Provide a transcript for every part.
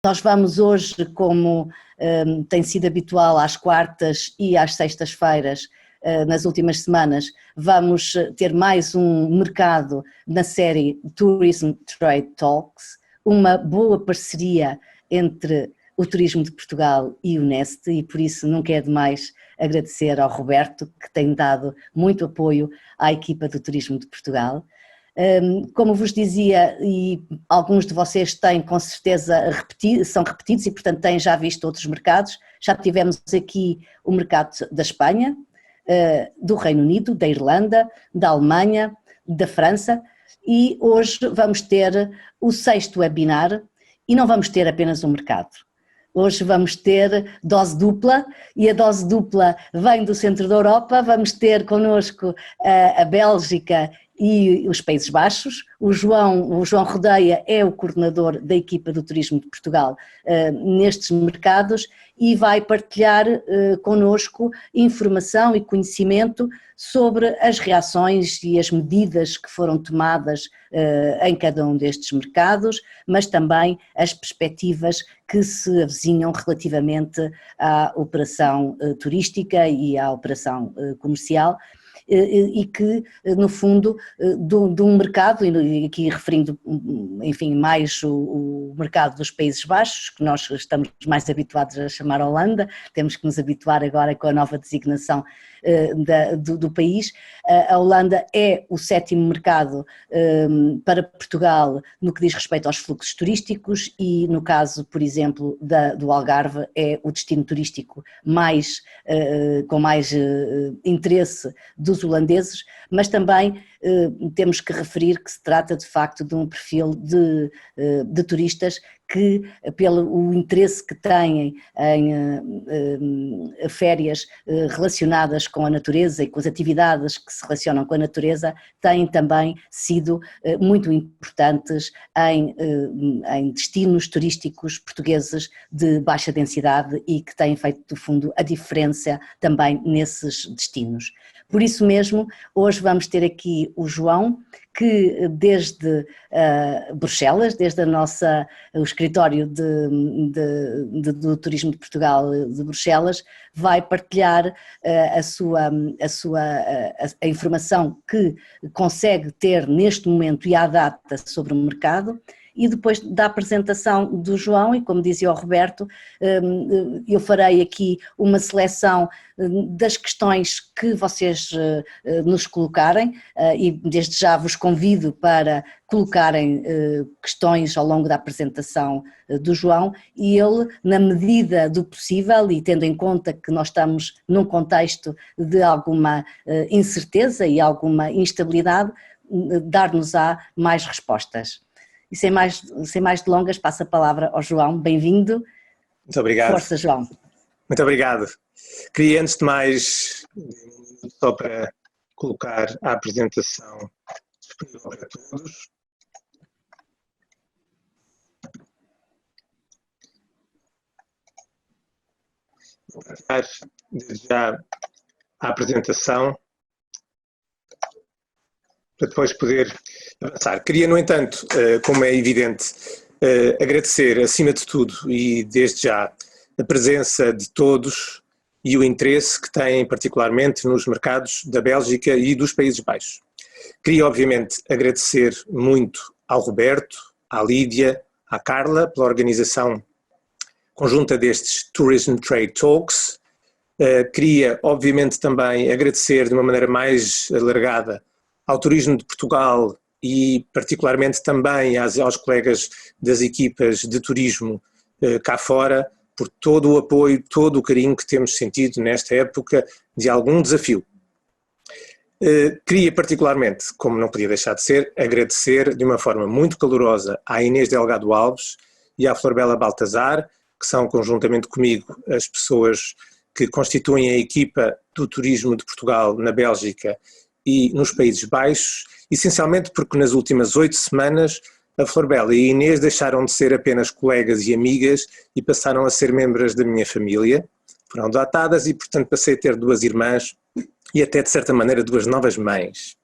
Nós vamos hoje, como tem sido habitual, às quartas e às sextas-feiras, nas últimas semanas, vamos ter mais um mercado na série Tourism Trade Talks, uma boa parceria entre o Turismo de Portugal e o Neste, e por isso nunca é demais agradecer ao Roberto, que tem dado muito apoio à equipa do Turismo de Portugal. Como vos dizia, e alguns de vocês têm com certeza são repetidos e portanto têm já visto outros mercados, já tivemos aqui o mercado da Espanha, do Reino Unido, da Irlanda, da Alemanha, da França, e hoje vamos ter o 6º webinar e não vamos ter apenas um mercado. Hoje vamos ter dose dupla e a dose dupla vem do centro da Europa. Vamos ter connosco a Bélgica e os Países Baixos. O João Rodeia é o coordenador da equipa do Turismo de Portugal nestes mercados e vai partilhar connosco informação e conhecimento sobre as reações e as medidas que foram tomadas em cada um destes mercados, mas também as perspectivas que se avizinham relativamente à operação turística e à operação comercial, e que, no fundo, de um mercado, e aqui referindo, enfim, mais o mercado dos Países Baixos, que nós estamos mais habituados a chamar Holanda, temos que nos habituar agora com a nova designação do país. A Holanda é o 7º mercado para Portugal no que diz respeito aos fluxos turísticos e, no caso, por exemplo, do Algarve, é o destino turístico com mais interesse dos holandeses, mas também temos que referir que se trata de facto de um perfil de turistas que, pelo interesse que têm em férias relacionadas com a natureza e com as atividades que se relacionam com a natureza, têm também sido muito importantes em destinos turísticos portugueses de baixa densidade e que têm feito, do fundo, a diferença também nesses destinos. Por isso mesmo, hoje vamos ter aqui o João, que desde Bruxelas, desde o escritório do Turismo de Portugal de Bruxelas, vai partilhar a informação que consegue ter neste momento e à data sobre o mercado. E depois da apresentação do João, e como dizia o Roberto, eu farei aqui uma seleção das questões que vocês nos colocarem, e desde já vos convido para colocarem questões ao longo da apresentação do João, e ele, na medida do possível, e tendo em conta que nós estamos num contexto de alguma incerteza e alguma instabilidade, dar-nos-á mais respostas. E sem mais delongas, passo a palavra ao João. Bem-vindo. Muito obrigado. Força, João. Muito obrigado. Queria, antes de mais, só para colocar a apresentação disponível para todos. Vou partilhar desde já a apresentação para depois poder avançar. Queria, no entanto, como é evidente, agradecer acima de tudo e desde já a presença de todos e o interesse que têm particularmente nos mercados da Bélgica e dos Países Baixos. Queria, obviamente, agradecer muito ao Roberto, à Lídia, à Carla pela organização conjunta destes Tourism Trade Talks. Queria, obviamente, também agradecer de uma maneira mais alargada ao Turismo de Portugal e particularmente também aos colegas das equipas de turismo cá fora, por todo o apoio, todo o carinho que temos sentido nesta época de algum desafio. Queria particularmente, como não podia deixar de ser, agradecer de uma forma muito calorosa à Inês Delgado Alves e à Florbela Baltazar, que são conjuntamente comigo as pessoas que constituem a equipa do Turismo de Portugal na Bélgica e nos Países Baixos, essencialmente porque nas últimas 8 semanas a Florbela e a Inês deixaram de ser apenas colegas e amigas e passaram a ser membros da minha família, foram adotadas e portanto passei a ter 2 irmãs e até de certa maneira 2 novas mães.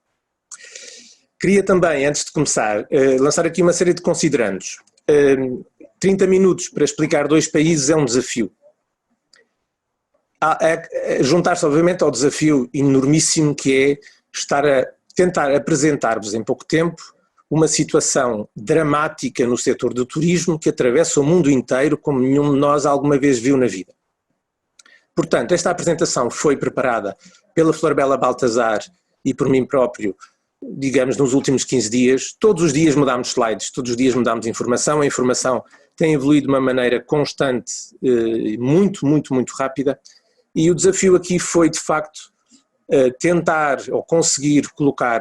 Queria também, antes de começar, lançar aqui uma série de considerandos. 30 minutos para explicar 2 países é um desafio. Juntar-se, obviamente, ao desafio enormíssimo que é tentar apresentar-vos em pouco tempo uma situação dramática no setor do turismo que atravessa o mundo inteiro como nenhum de nós alguma vez viu na vida. Portanto, esta apresentação foi preparada pela Florbela Baltazar e por mim próprio, digamos, nos últimos 15 dias. Todos os dias mudámos slides, todos os dias mudámos informação. A informação tem evoluído de uma maneira constante, muito, muito, muito rápida. E o desafio aqui foi, de facto, tentar ou conseguir colocar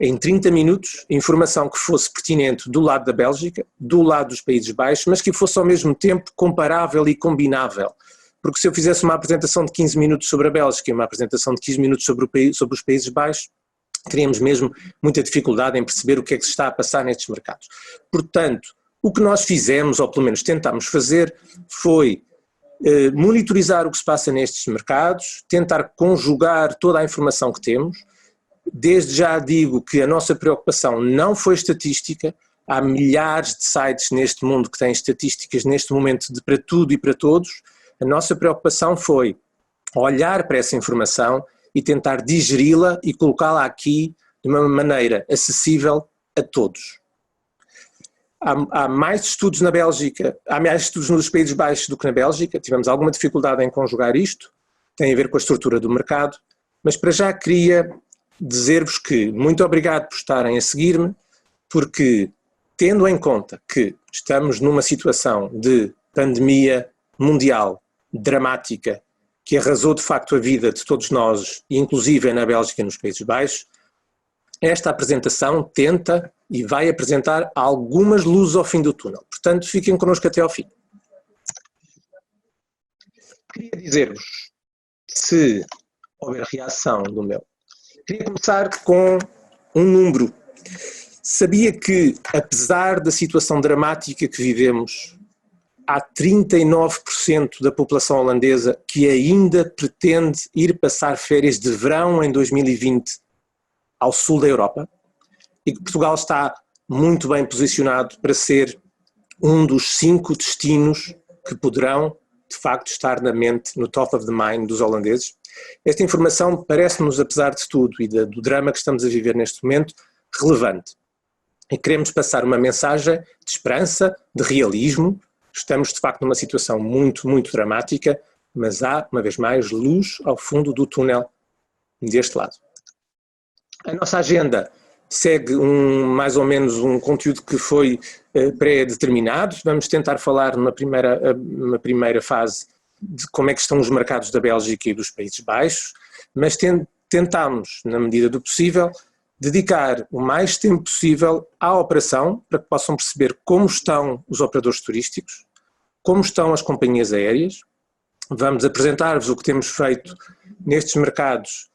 em 30 minutos informação que fosse pertinente do lado da Bélgica, do lado dos Países Baixos, mas que fosse ao mesmo tempo comparável e combinável. Porque se eu fizesse uma apresentação de 15 minutos sobre a Bélgica e uma apresentação de 15 minutos sobre os Países Baixos, teríamos mesmo muita dificuldade em perceber o que é que se está a passar nestes mercados. Portanto, o que nós fizemos, ou pelo menos tentámos fazer, foi monitorizar o que se passa nestes mercados, tentar conjugar toda a informação que temos. Desde já digo que a nossa preocupação não foi estatística. Há milhares de sites neste mundo que têm estatísticas neste momento para tudo e para todos. A nossa preocupação foi olhar para essa informação e tentar digeri-la e colocá-la aqui de uma maneira acessível a todos. Há mais estudos na Bélgica, há mais estudos nos Países Baixos do que na Bélgica. Tivemos alguma dificuldade em conjugar isto, tem a ver com a estrutura do mercado, mas para já queria dizer-vos que muito obrigado por estarem a seguir-me, porque tendo em conta que estamos numa situação de pandemia mundial dramática, que arrasou de facto a vida de todos nós, inclusive na Bélgica e nos Países Baixos, esta apresentação tenta e vai apresentar algumas luzes ao fim do túnel. Portanto, fiquem connosco até ao fim. Queria dizer-vos, se houver reação do meu, queria começar com um número. Sabia que, apesar da situação dramática que vivemos, há 39% da população holandesa que ainda pretende ir passar férias de verão em 2020 ao sul da Europa, e que Portugal está muito bem posicionado para ser um dos 5 destinos que poderão, de facto, estar na mente, no top of the mind dos holandeses. Esta informação parece-nos, apesar de tudo e do drama que estamos a viver neste momento, relevante. E queremos passar uma mensagem de esperança, de realismo. Estamos, de facto, numa situação muito, muito dramática, mas há, uma vez mais, luz ao fundo do túnel deste lado. A nossa agenda segue mais ou menos um conteúdo que foi pré-determinado. Vamos tentar falar numa primeira fase de como é que estão os mercados da Bélgica e dos Países Baixos, mas tentamos, na medida do possível, dedicar o mais tempo possível à operação para que possam perceber como estão os operadores turísticos, como estão as companhias aéreas. Vamos apresentar-vos o que temos feito nestes mercados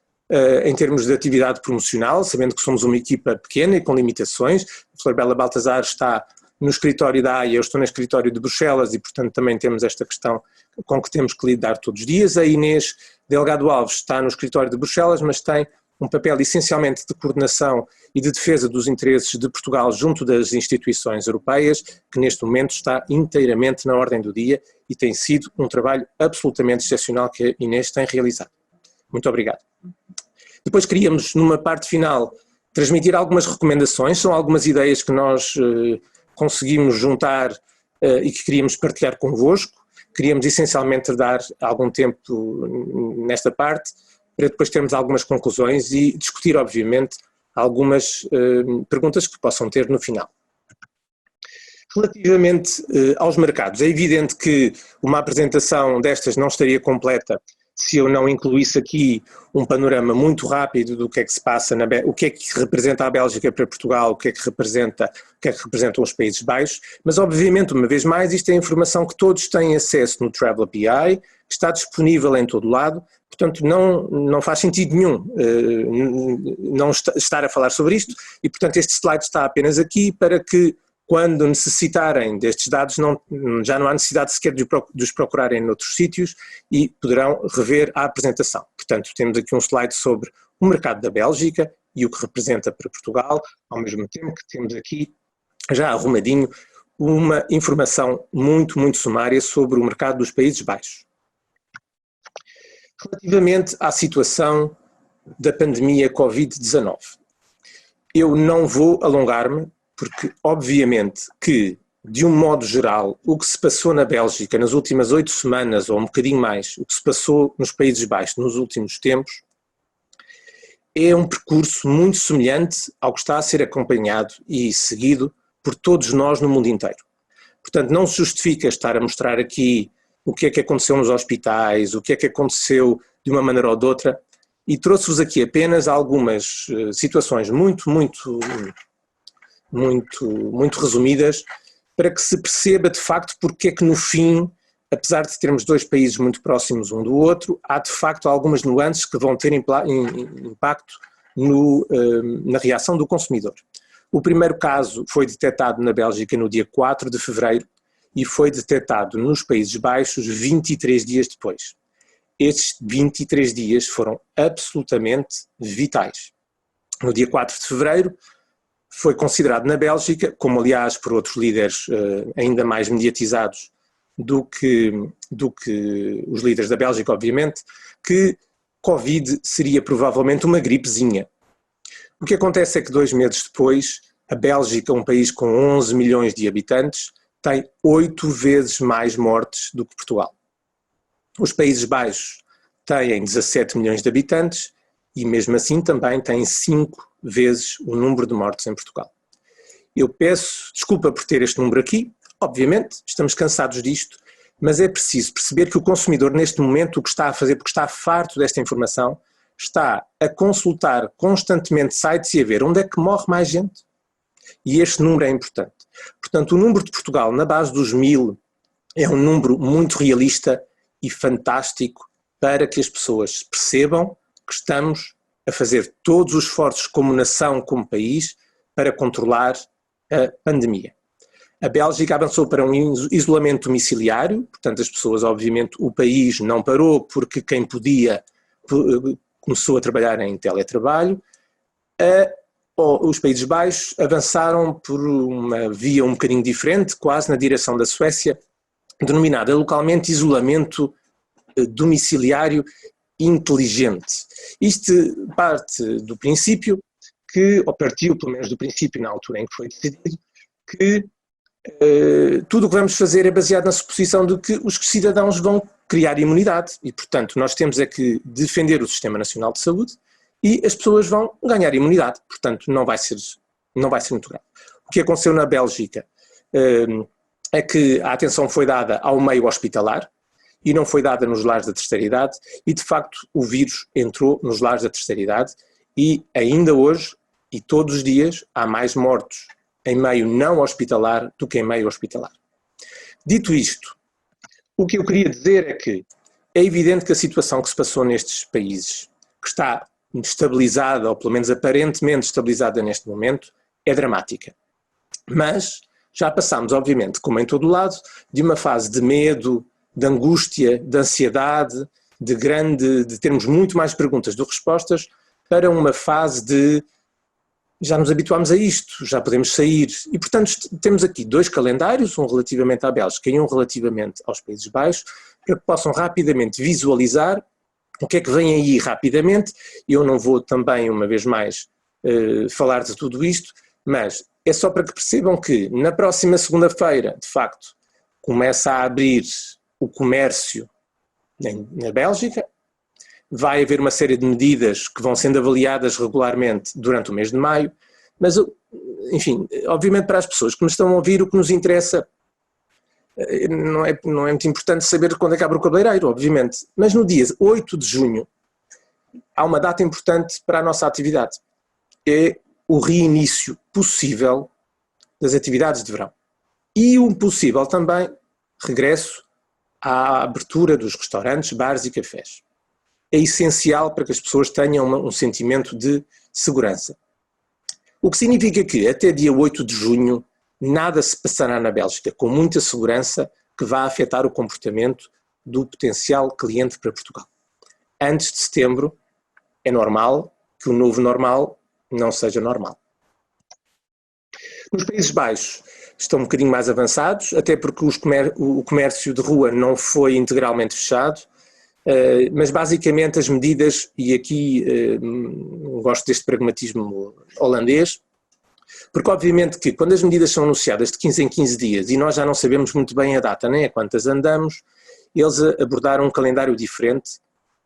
em termos de atividade promocional, sabendo que somos uma equipa pequena e com limitações. A Florbela Baltazar está no escritório da Haia, eu estou no escritório de Bruxelas e, portanto, também temos esta questão com que temos que lidar todos os dias. A Inês Delgado Alves está no escritório de Bruxelas, mas tem um papel essencialmente de coordenação e de defesa dos interesses de Portugal junto das instituições europeias, que neste momento está inteiramente na ordem do dia e tem sido um trabalho absolutamente excepcional que a Inês tem realizado. Muito obrigado. Depois queríamos, numa parte final, transmitir algumas recomendações, são algumas ideias que nós conseguimos juntar e que queríamos partilhar convosco. Queríamos essencialmente dar algum tempo nesta parte, para depois termos algumas conclusões e discutir, obviamente, algumas perguntas que possam ter no final. Relativamente aos mercados, é evidente que uma apresentação destas não estaria completa se eu não incluísse aqui um panorama muito rápido do que é que se passa, o que é que representa a Bélgica para Portugal, o que é que representam os Países Baixos, mas obviamente, uma vez mais, isto é informação que todos têm acesso no Travel API, que está disponível em todo lado, portanto não faz sentido nenhum não estar a falar sobre isto e, portanto, este slide está apenas aqui para que, quando necessitarem destes dados, já não há necessidade sequer de os procurarem noutros sítios e poderão rever a apresentação. Portanto, temos aqui um slide sobre o mercado da Bélgica e o que representa para Portugal, ao mesmo tempo que temos aqui, já arrumadinho, uma informação muito sumária sobre o mercado dos Países Baixos. Relativamente à situação da pandemia Covid-19, eu não vou alongar-me, porque obviamente que, de um modo geral, o que se passou na Bélgica nas últimas 8 semanas, ou um bocadinho mais, o que se passou nos Países Baixos nos últimos tempos, é um percurso muito semelhante ao que está a ser acompanhado e seguido por todos nós no mundo inteiro. Portanto, não se justifica estar a mostrar aqui o que é que aconteceu nos hospitais, o que é que aconteceu de uma maneira ou de outra, e trouxe-vos aqui apenas algumas situações muito resumidas para que se perceba de facto porque é que no fim, apesar de termos 2 países muito próximos um do outro, há de facto algumas nuances que vão ter impacto na reação do consumidor. O primeiro caso foi detectado na Bélgica no dia 4 de fevereiro e foi detectado nos Países Baixos 23 dias depois. Estes 23 dias foram absolutamente vitais. No dia 4 de fevereiro foi considerado na Bélgica, como aliás por outros líderes ainda mais mediatizados do que os líderes da Bélgica, obviamente, que Covid seria provavelmente uma gripezinha. O que acontece é que 2 meses depois, a Bélgica, um país com 11 milhões de habitantes, tem 8 vezes mais mortes do que Portugal. Os Países Baixos têm 17 milhões de habitantes e mesmo assim também têm 5 vezes o número de mortes em Portugal. Eu peço desculpa por ter este número aqui, obviamente, estamos cansados disto, mas é preciso perceber que o consumidor neste momento o que está a fazer, porque está farto desta informação, está a consultar constantemente sites e a ver onde é que morre mais gente. E este número é importante. Portanto, o número de Portugal na base dos 1000 é um número muito realista e fantástico para que as pessoas percebam que estamos a fazer todos os esforços como nação, como país, para controlar a pandemia. A Bélgica avançou para um isolamento domiciliário, portanto as pessoas, obviamente, o país não parou porque quem podia começou a trabalhar em teletrabalho. Os Países Baixos avançaram por uma via um bocadinho diferente, quase na direção da Suécia, denominada localmente isolamento domiciliário inteligente. Isto parte do princípio ou partiu pelo menos do princípio na altura em que foi decidido, que tudo o que vamos fazer é baseado na suposição de que os cidadãos vão criar imunidade e, portanto, nós temos é que defender o Sistema Nacional de Saúde e as pessoas vão ganhar imunidade, portanto não vai ser muito grave. O que aconteceu na Bélgica é que a atenção foi dada ao meio hospitalar e não foi dada nos lares da terceira idade e de facto o vírus entrou nos lares da terceira idade e ainda hoje e todos os dias há mais mortos em meio não hospitalar do que em meio hospitalar. Dito isto, o que eu queria dizer é que é evidente que a situação que se passou nestes países, que está estabilizada, ou pelo menos aparentemente estabilizada neste momento, é dramática. Mas já passámos, obviamente, como em todo o lado, de uma fase de medo, de angústia, de ansiedade, de termos muito mais perguntas do que respostas, para uma fase de já nos habituámos a isto, já podemos sair. E, portanto, temos aqui 2 calendários, um relativamente à Bélgica e um relativamente aos Países Baixos, para que possam rapidamente visualizar o que é que vem aí rapidamente. Eu não vou também, uma vez mais, falar de tudo isto, mas é só para que percebam que na próxima segunda-feira, de facto, começa a abrir o comércio na Bélgica, vai haver uma série de medidas que vão sendo avaliadas regularmente durante o mês de maio, mas, enfim, obviamente para as pessoas que nos estão a ouvir, o que nos interessa não é muito importante saber quando é que abre o cabeleireiro, obviamente, mas no dia 8 de junho há uma data importante para a nossa atividade, é o reinício possível das atividades de verão e um possível também regresso à abertura dos restaurantes, bares e cafés. É essencial para que as pessoas tenham um sentimento de segurança. O que significa que até dia 8 de junho nada se passará na Bélgica com muita segurança que vá afetar o comportamento do potencial cliente para Portugal. Antes de setembro é normal que o novo normal não seja normal. Nos Países Baixos estão um bocadinho mais avançados, até porque o comércio de rua não foi integralmente fechado, mas basicamente as medidas, e aqui gosto deste pragmatismo holandês, porque obviamente que quando as medidas são anunciadas de 15 em 15 dias e nós já não sabemos muito bem a data nem a quantas andamos, eles abordaram um calendário diferente,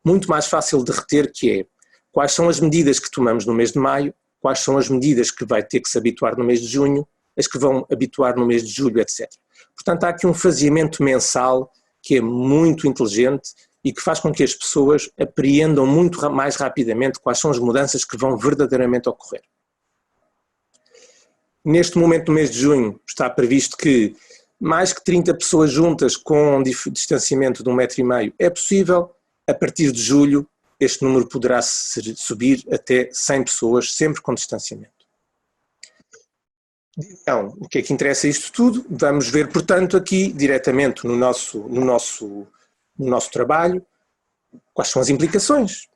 muito mais fácil de reter, que é quais são as medidas que tomamos no mês de maio, quais são as medidas que vai ter que se habituar no mês de junho, as que vão habituar no mês de julho, etc. Portanto, há aqui um faseamento mensal que é muito inteligente e que faz com que as pessoas apreendam muito mais rapidamente quais são as mudanças que vão verdadeiramente ocorrer. Neste momento, no mês de junho, está previsto que mais que 30 pessoas juntas com distanciamento de 1,5 metro é possível. A partir de julho, este número poderá subir até 100 pessoas, sempre com distanciamento. Então, o que é que interessa isto tudo? Vamos ver, portanto, aqui diretamente no nosso trabalho, quais são as implicações.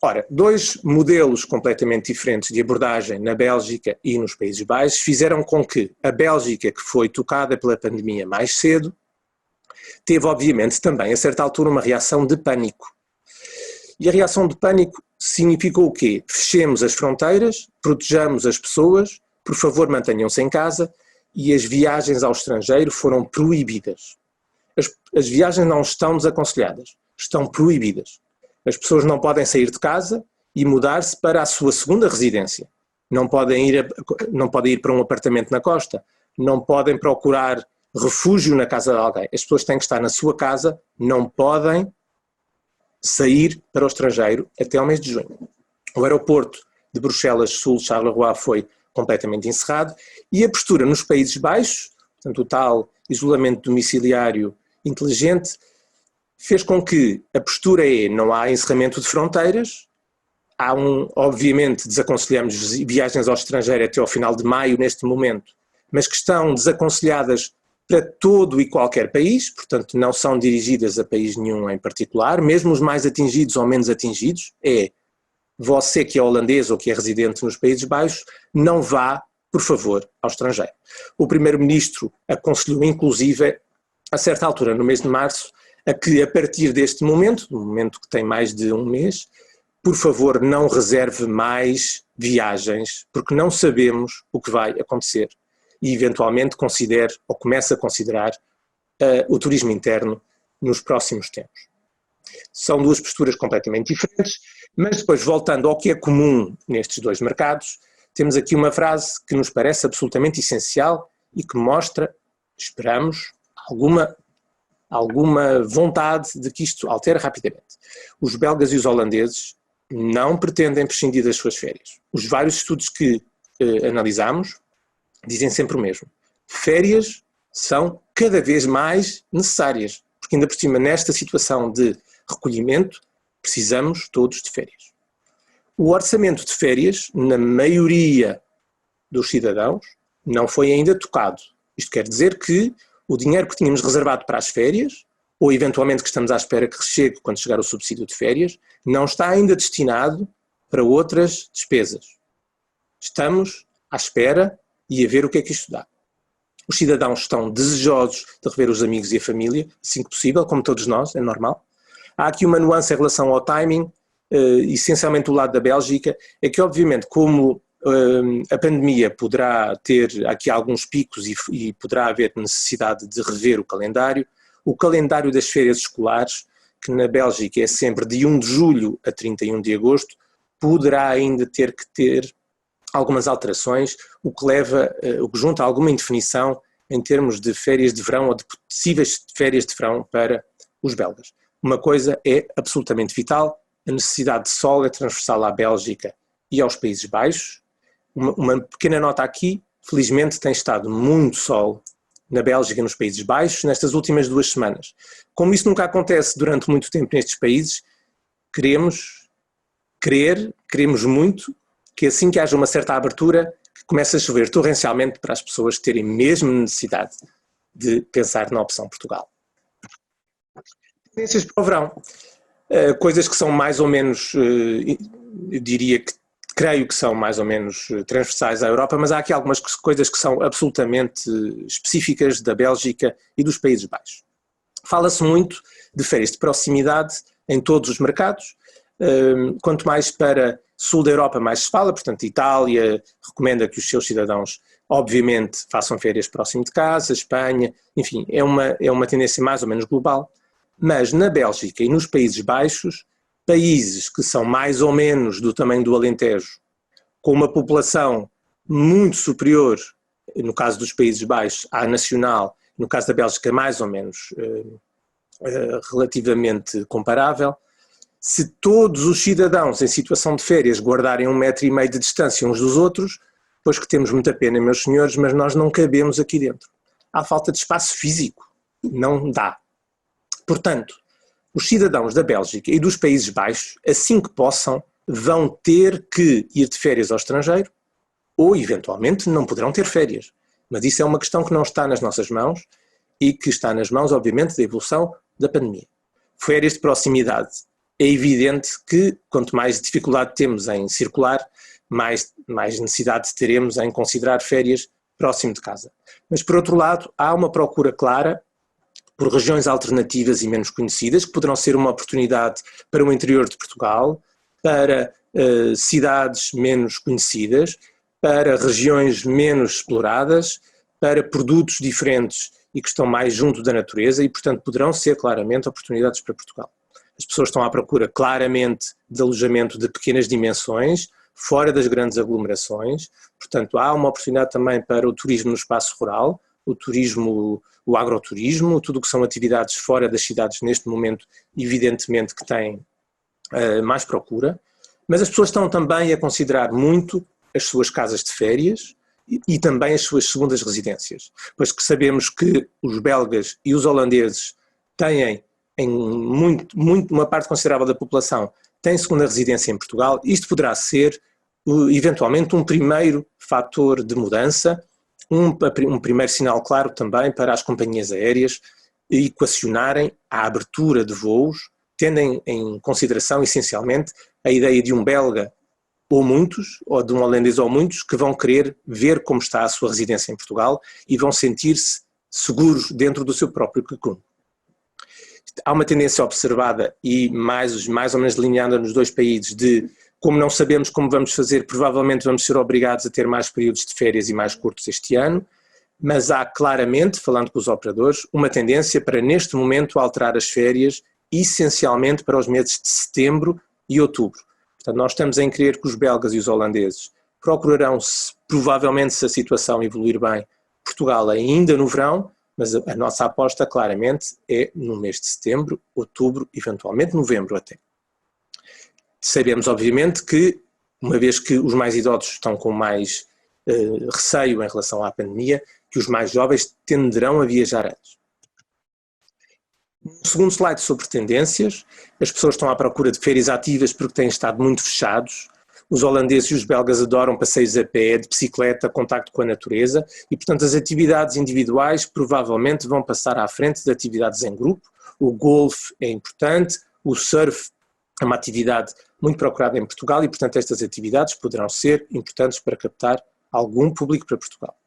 Ora, 2 modelos completamente diferentes de abordagem na Bélgica e nos Países Baixos fizeram com que a Bélgica, que foi tocada pela pandemia mais cedo, teve obviamente também a certa altura uma reação de pânico. E a reação de pânico significou o quê? Fechemos as fronteiras, protejamos as pessoas, por favor mantenham-se em casa, e as viagens ao estrangeiro foram proibidas. As viagens não estão desaconselhadas, estão proibidas. As pessoas não podem sair de casa e mudar-se para a sua segunda residência. Não podem ir para um apartamento na costa, não podem procurar refúgio na casa de alguém. As pessoas têm que estar na sua casa, não podem sair para o estrangeiro até ao mês de junho. O aeroporto de Bruxelas-Sul, Charleroi, foi completamente encerrado e a postura nos Países Baixos, portanto o tal isolamento domiciliário inteligente, fez com que a postura não há encerramento de fronteiras, obviamente desaconselhamos viagens ao estrangeiro até ao final de maio neste momento, mas que estão desaconselhadas para todo e qualquer país, portanto não são dirigidas a país nenhum em particular, mesmo os mais atingidos ou menos atingidos, você que é holandês ou que é residente nos Países Baixos, não vá, por favor, ao estrangeiro. O primeiro-ministro aconselhou inclusive, a certa altura no mês de março, a que a partir deste momento, no momento que tem mais de um mês, por favor não reserve mais viagens, porque não sabemos o que vai acontecer e eventualmente considere ou comece a considerar o turismo interno nos próximos tempos. São 2 posturas completamente diferentes, mas depois voltando ao que é comum nestes 2 mercados, temos aqui uma frase que nos parece absolutamente essencial e que mostra, esperamos, alguma vontade de que isto altere rapidamente. Os belgas e os holandeses não pretendem prescindir das suas férias. Os vários estudos que analisamos dizem sempre o mesmo. Férias são cada vez mais necessárias, porque ainda por cima nesta situação de recolhimento precisamos todos de férias. O orçamento de férias, na maioria dos cidadãos, não foi ainda tocado. Isto quer dizer que o dinheiro que tínhamos reservado para as férias, ou eventualmente que estamos à espera que chegue quando chegar o subsídio de férias, não está ainda destinado para outras despesas. Estamos à espera e a ver o que é que isto dá. Os cidadãos estão desejosos de rever os amigos e a família, assim que possível, como todos nós, é normal. Há aqui uma nuance em relação ao timing, essencialmente do lado da Bélgica, é que obviamente como a pandemia poderá ter aqui alguns picos e poderá haver necessidade de rever o calendário das férias escolares, que na Bélgica é sempre de 1 de julho a 31 de agosto, poderá ainda ter que ter algumas alterações, o que junta a alguma indefinição em termos de férias de verão ou de possíveis férias de verão para os belgas. Uma coisa é absolutamente vital, a necessidade de sol é transversal à Bélgica e aos Países Baixos. Uma pequena nota aqui, felizmente tem estado muito sol na Bélgica e nos Países Baixos nestas últimas 2 semanas. Como isso nunca acontece durante muito tempo nestes países, queremos muito que assim que haja uma certa abertura, que comece a chover torrencialmente para as pessoas terem mesmo necessidade de pensar na opção Portugal. Tendências para o verão. Coisas que são mais ou menos, eu diria que creio que são mais ou menos transversais à Europa, mas há aqui algumas coisas que são absolutamente específicas da Bélgica e dos Países Baixos. Fala-se muito de férias de proximidade em todos os mercados, quanto mais para sul da Europa mais se fala, portanto Itália recomenda que os seus cidadãos obviamente façam férias próximo de casa, Espanha, enfim, é uma tendência mais ou menos global, mas na Bélgica e nos Países Baixos, países que são mais ou menos do tamanho do Alentejo, com uma população muito superior, no caso dos Países Baixos, à nacional, no caso da Bélgica mais ou menos relativamente comparável, se todos os cidadãos em situação de férias guardarem 1,5 metro de distância uns dos outros, pois que temos muita pena, meus senhores, mas nós não cabemos aqui dentro. Há falta de espaço físico, não dá. Portanto, os cidadãos da Bélgica e dos Países Baixos, assim que possam, vão ter que ir de férias ao estrangeiro ou, eventualmente, não poderão ter férias. Mas isso é uma questão que não está nas nossas mãos e que está nas mãos, obviamente, da evolução da pandemia. Férias de proximidade. É evidente que, quanto mais dificuldade temos em circular, mais necessidade teremos em considerar férias próximo de casa. Mas, por outro lado, há uma procura clara por regiões alternativas e menos conhecidas, que poderão ser uma oportunidade para o interior de Portugal, para cidades menos conhecidas, para regiões menos exploradas, para produtos diferentes e que estão mais junto da natureza e, portanto, poderão ser claramente oportunidades para Portugal. As pessoas estão à procura claramente de alojamento de pequenas dimensões, fora das grandes aglomerações, portanto há uma oportunidade também para o turismo no espaço rural, o turismo, o agroturismo, tudo o que são atividades fora das cidades neste momento, evidentemente que têm mais procura, mas as pessoas estão também a considerar muito as suas casas de férias e também as suas segundas residências, pois que sabemos que os belgas e os holandeses têm uma parte considerável da população tem segunda residência em Portugal. Isto poderá ser, eventualmente, um primeiro fator de mudança, um primeiro sinal claro também para as companhias aéreas equacionarem a abertura de voos, tendo em consideração, essencialmente, a ideia de um belga ou muitos, ou de um holandês ou muitos, que vão querer ver como está a sua residência em Portugal e vão sentir-se seguros dentro do seu próprio cocum. Há uma tendência observada e mais ou menos delineada nos dois países de, como não sabemos como vamos fazer, provavelmente vamos ser obrigados a ter mais períodos de férias e mais curtos este ano, mas há claramente, falando com os operadores, uma tendência para neste momento alterar as férias essencialmente para os meses de setembro e outubro. Portanto, nós estamos em crer que os belgas e os holandeses procurarão, provavelmente se a situação evoluir bem, Portugal ainda no verão, mas a nossa aposta claramente é no mês de setembro, outubro, eventualmente novembro até. Sabemos obviamente que, uma vez que os mais idosos estão com mais receio em relação à pandemia, que os mais jovens tenderão a viajar antes. No segundo slide sobre tendências, as pessoas estão à procura de férias ativas porque têm estado muito fechados. Os holandeses e os belgas adoram passeios a pé, de bicicleta, contacto com a natureza e, portanto, as atividades individuais provavelmente vão passar à frente de atividades em grupo. O golfe é importante, o surf é uma atividade muito procurada em Portugal e, portanto, estas atividades poderão ser importantes para captar algum público para Portugal.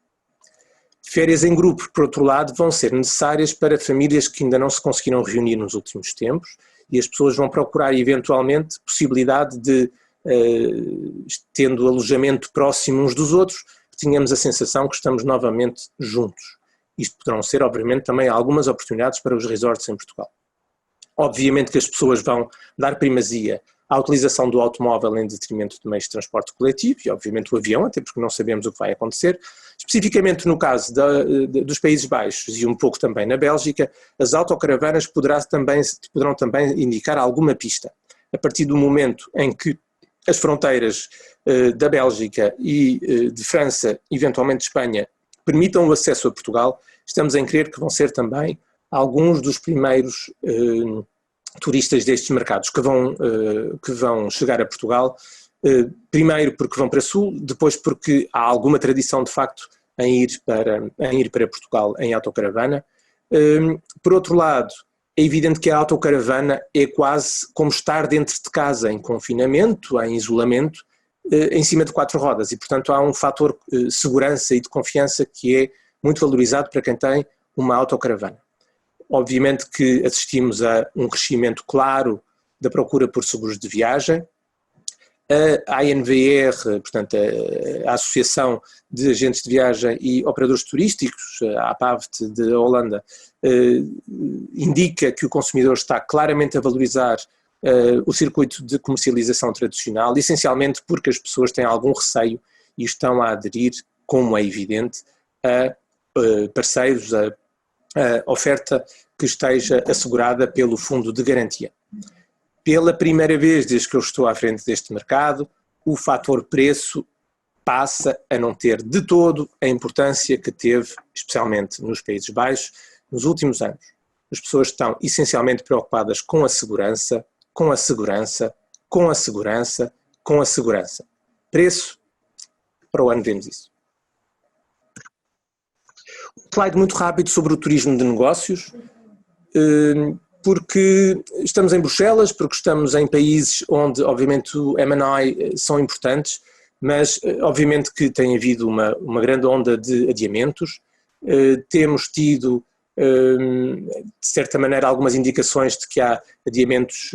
Férias em grupo, por outro lado, vão ser necessárias para famílias que ainda não se conseguiram reunir nos últimos tempos e as pessoas vão procurar, eventualmente, possibilidade de tendo alojamento próximo uns dos outros, tenhamos a sensação que estamos novamente juntos. Isto poderão ser, obviamente, também algumas oportunidades para os resorts em Portugal. Obviamente que as pessoas vão dar primazia à utilização do automóvel em detrimento de meios de transporte coletivo e, obviamente, o avião, até porque não sabemos o que vai acontecer. Especificamente no caso dos Países Baixos e um pouco também na Bélgica, as autocaravanas poderão também indicar alguma pista. A partir do momento em que as fronteiras da Bélgica e de França, eventualmente de Espanha, permitam o acesso a Portugal, estamos em crer que vão ser também alguns dos primeiros turistas destes mercados que vão chegar a Portugal, primeiro porque vão para Sul, depois porque há alguma tradição de facto em ir para Portugal em autocaravana. Por outro lado, é evidente que a autocaravana é quase como estar dentro de casa, em confinamento, em isolamento, em cima de 4 rodas e, portanto, há um fator segurança e de confiança que é muito valorizado para quem tem uma autocaravana. Obviamente que assistimos a um crescimento claro da procura por seguros de viagem. A ANVR, portanto, a Associação de Agentes de Viagem e Operadores Turísticos, a APAVT de Holanda, indica que o consumidor está claramente a valorizar o circuito de comercialização tradicional, essencialmente porque as pessoas têm algum receio e estão a aderir, como é evidente, a parceiros, a oferta que esteja assegurada pelo Fundo de Garantia. Pela primeira vez desde que eu estou à frente deste mercado, o fator preço passa a não ter de todo a importância que teve, especialmente nos Países Baixos, nos últimos anos. As pessoas estão essencialmente preocupadas com a segurança, com a segurança, com a segurança, com a segurança. Preço, para o ano vemos isso. Um slide muito rápido sobre o turismo de negócios, porque estamos em Bruxelas, porque estamos em países onde obviamente o M&A são importantes, mas obviamente que tem havido uma grande onda de adiamentos, temos tido de certa maneira algumas indicações de que há adiamentos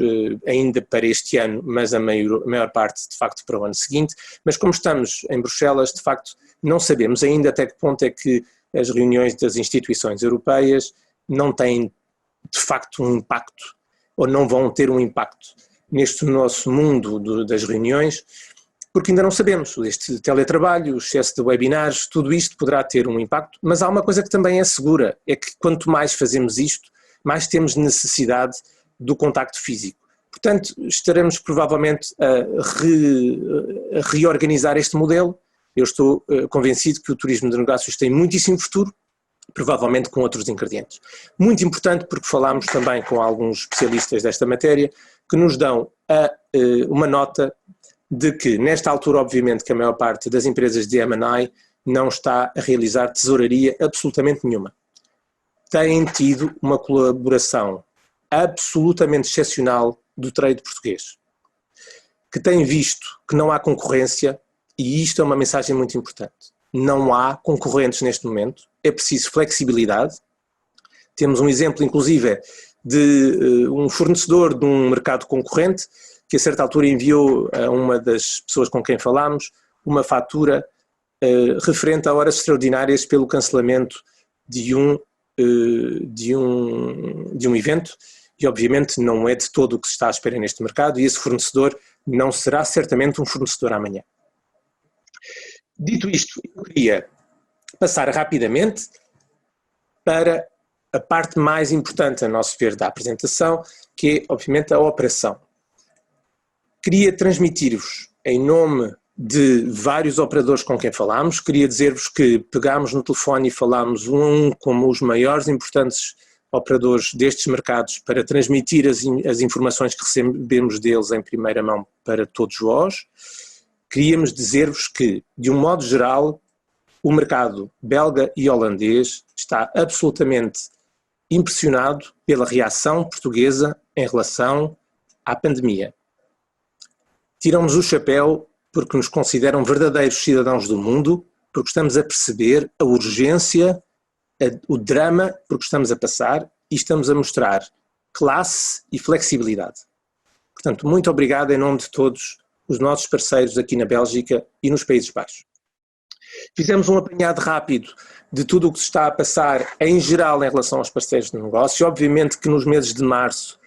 ainda para este ano, mas a maior parte de facto para o ano seguinte, mas como estamos em Bruxelas, de facto não sabemos ainda até que ponto é que as reuniões das instituições europeias não têm de facto um impacto, ou não vão ter um impacto neste nosso mundo das reuniões, porque ainda não sabemos. Este teletrabalho, o excesso de webinars, tudo isto poderá ter um impacto, mas há uma coisa que também é segura, é que quanto mais fazemos isto, mais temos necessidade do contacto físico. Portanto, estaremos provavelmente a reorganizar este modelo. Eu estou convencido que o turismo de negócios tem muitíssimo futuro, provavelmente com outros ingredientes. Muito importante porque falámos também com alguns especialistas desta matéria que nos dão uma nota de que nesta altura obviamente que a maior parte das empresas de M&A não está a realizar tesouraria absolutamente nenhuma. Têm tido uma colaboração absolutamente excepcional do trade português, que tem visto que não há concorrência e isto é uma mensagem muito importante. Não há concorrentes neste momento, é preciso flexibilidade. Temos um exemplo, inclusive, de um fornecedor de um mercado concorrente que a certa altura enviou a uma das pessoas com quem falámos uma fatura referente a horas extraordinárias pelo cancelamento de um evento e obviamente não é de todo o que se está à espera neste mercado e esse fornecedor não será certamente um fornecedor amanhã. Dito isto, eu queria passar rapidamente para a parte mais importante, a nosso ver, da apresentação, que é, obviamente, a operação. Queria transmitir-vos, em nome de vários operadores com quem falámos, queria dizer-vos que pegámos no telefone e falámos um a um como os maiores importantes operadores destes mercados para transmitir as informações que recebemos deles em primeira mão para todos vós. Queríamos dizer-vos que, de um modo geral, o mercado belga e holandês está absolutamente impressionado pela reação portuguesa em relação à pandemia. Tiram-nos o chapéu porque nos consideram verdadeiros cidadãos do mundo, porque estamos a perceber a urgência, o drama porque estamos a passar e estamos a mostrar classe e flexibilidade. Portanto, muito obrigado em nome de todos os nossos parceiros aqui na Bélgica e nos Países Baixos. Fizemos um apanhado rápido de tudo o que se está a passar em geral em relação aos parceiros de negócio. Obviamente que nos meses de março,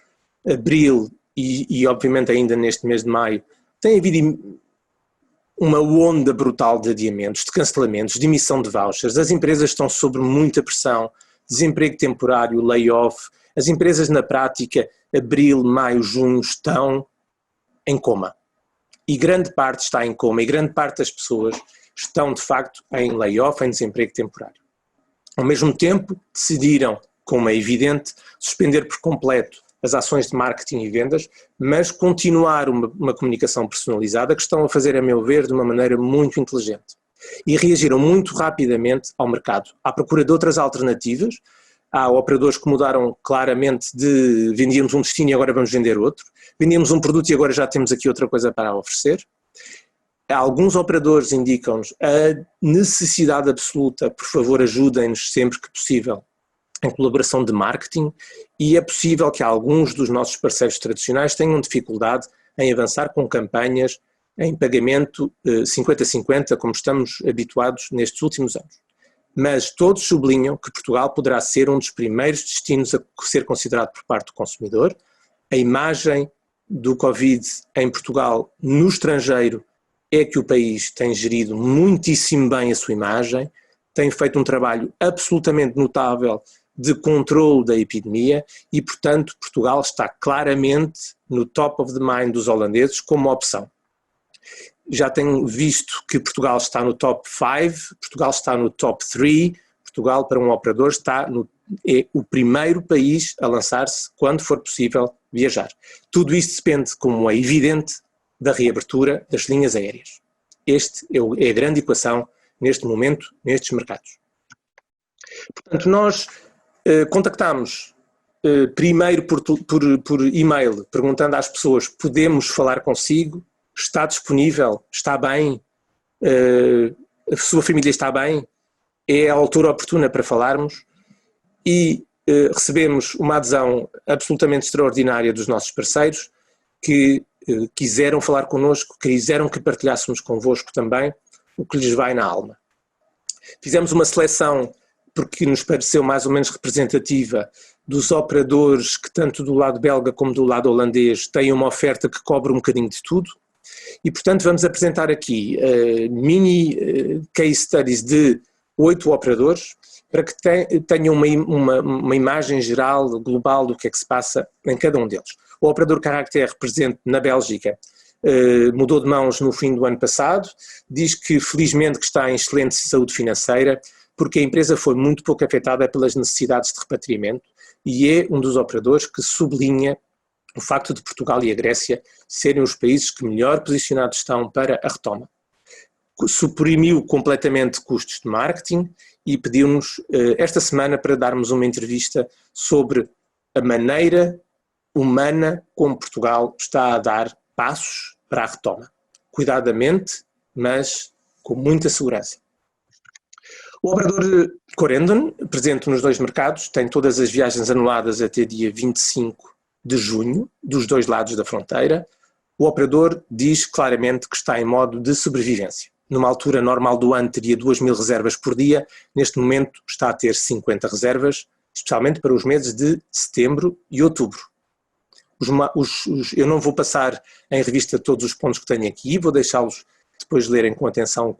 abril e obviamente ainda neste mês de maio tem havido uma onda brutal de adiamentos, de cancelamentos, de emissão de vouchers. As empresas estão sob muita pressão, desemprego temporário, layoff. As empresas na prática, abril, maio, junho estão em coma. E grande parte está em coma e grande parte das pessoas estão de facto em layoff, em desemprego temporário. Ao mesmo tempo, decidiram, como é evidente, suspender por completo as ações de marketing e vendas, mas continuar uma comunicação personalizada que estão a fazer, a meu ver, de uma maneira muito inteligente. E reagiram muito rapidamente ao mercado, à procura de outras alternativas. Há operadores que mudaram claramente de vendíamos um destino e agora vamos vender outro, vendíamos um produto e agora já temos aqui outra coisa para oferecer. Alguns operadores indicam-nos a necessidade absoluta, por favor ajudem-nos sempre que possível em colaboração de marketing, e é possível que alguns dos nossos parceiros tradicionais tenham dificuldade em avançar com campanhas em pagamento 50-50, como estamos habituados nestes últimos anos. Mas todos sublinham que Portugal poderá ser um dos primeiros destinos a ser considerado por parte do consumidor. A imagem do Covid em Portugal no estrangeiro é que o país tem gerido muitíssimo bem a sua imagem, tem feito um trabalho absolutamente notável de controle da epidemia e, portanto, Portugal está claramente no top of the mind dos holandeses como opção. Já tenho visto que Portugal está no top 5, Portugal está no top 3, Portugal para um operador é o primeiro país a lançar-se quando for possível viajar. Tudo isto depende, como é evidente, da reabertura das linhas aéreas. Esta é a grande equação neste momento, nestes mercados. Portanto, nós contactámos primeiro por e-mail, perguntando às pessoas: podemos falar consigo? Está disponível? Está bem? A sua família está bem? É a altura oportuna para falarmos? E recebemos uma adesão absolutamente extraordinária dos nossos parceiros que quiseram falar connosco, quiseram que partilhássemos convosco também o que lhes vai na alma. Fizemos uma seleção porque nos pareceu mais ou menos representativa dos operadores que tanto do lado belga como do lado holandês têm uma oferta que cobre um bocadinho de tudo e, portanto, vamos apresentar aqui mini case studies de 8 operadores para que tenham uma imagem geral, global do que é que se passa em cada um deles. O operador Caractere, presente na Bélgica, mudou de mãos no fim do ano passado, diz que felizmente que está em excelente saúde financeira, porque a empresa foi muito pouco afetada pelas necessidades de repatriamento e é um dos operadores que sublinha o facto de Portugal e a Grécia serem os países que melhor posicionados estão para a retoma. Suprimiu completamente custos de marketing e pediu-nos esta semana para darmos uma entrevista sobre a maneira humana como Portugal está a dar passos para a retoma. Cuidadamente, mas com muita segurança. O operador Corendon, presente nos 2 mercados, tem todas as viagens anuladas até dia 25 de junho, dos 2 lados da fronteira. O operador diz claramente que está em modo de sobrevivência. Numa altura normal do ano teria 2.000 reservas por dia, neste momento está a ter 50 reservas, especialmente para os meses de setembro e outubro. Eu não vou passar em revista todos os pontos que tenho aqui, vou deixá-los depois lerem com atenção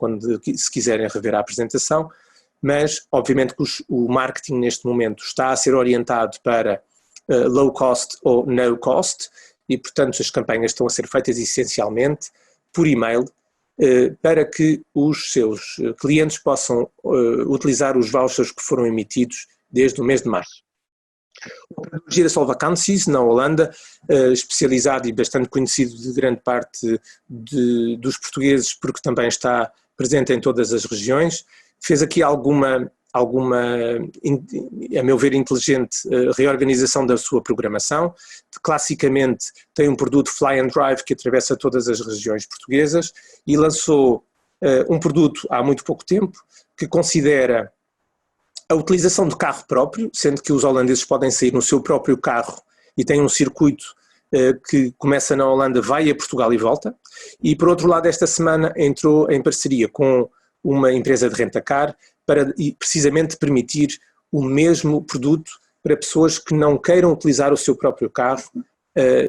se quiserem rever a apresentação, mas obviamente que o marketing neste momento está a ser orientado para low cost ou no cost e, portanto, as campanhas estão a ser feitas essencialmente por e-mail para que os seus clientes possam utilizar os vouchers que foram emitidos desde o mês de março. O Girassol Vacancies, na Holanda, especializado e bastante conhecido de grande parte dos portugueses, porque também está presente em todas as regiões, fez aqui alguma, a meu ver, inteligente reorganização da sua programação. Classicamente tem um produto Fly and Drive que atravessa todas as regiões portuguesas e lançou um produto há muito pouco tempo que considera a utilização do carro próprio, sendo que os holandeses podem sair no seu próprio carro e tem um circuito que começa na Holanda, vai a Portugal e volta. E por outro lado, esta semana entrou em parceria com uma empresa de rentacar para precisamente permitir o mesmo produto para pessoas que não queiram utilizar o seu próprio carro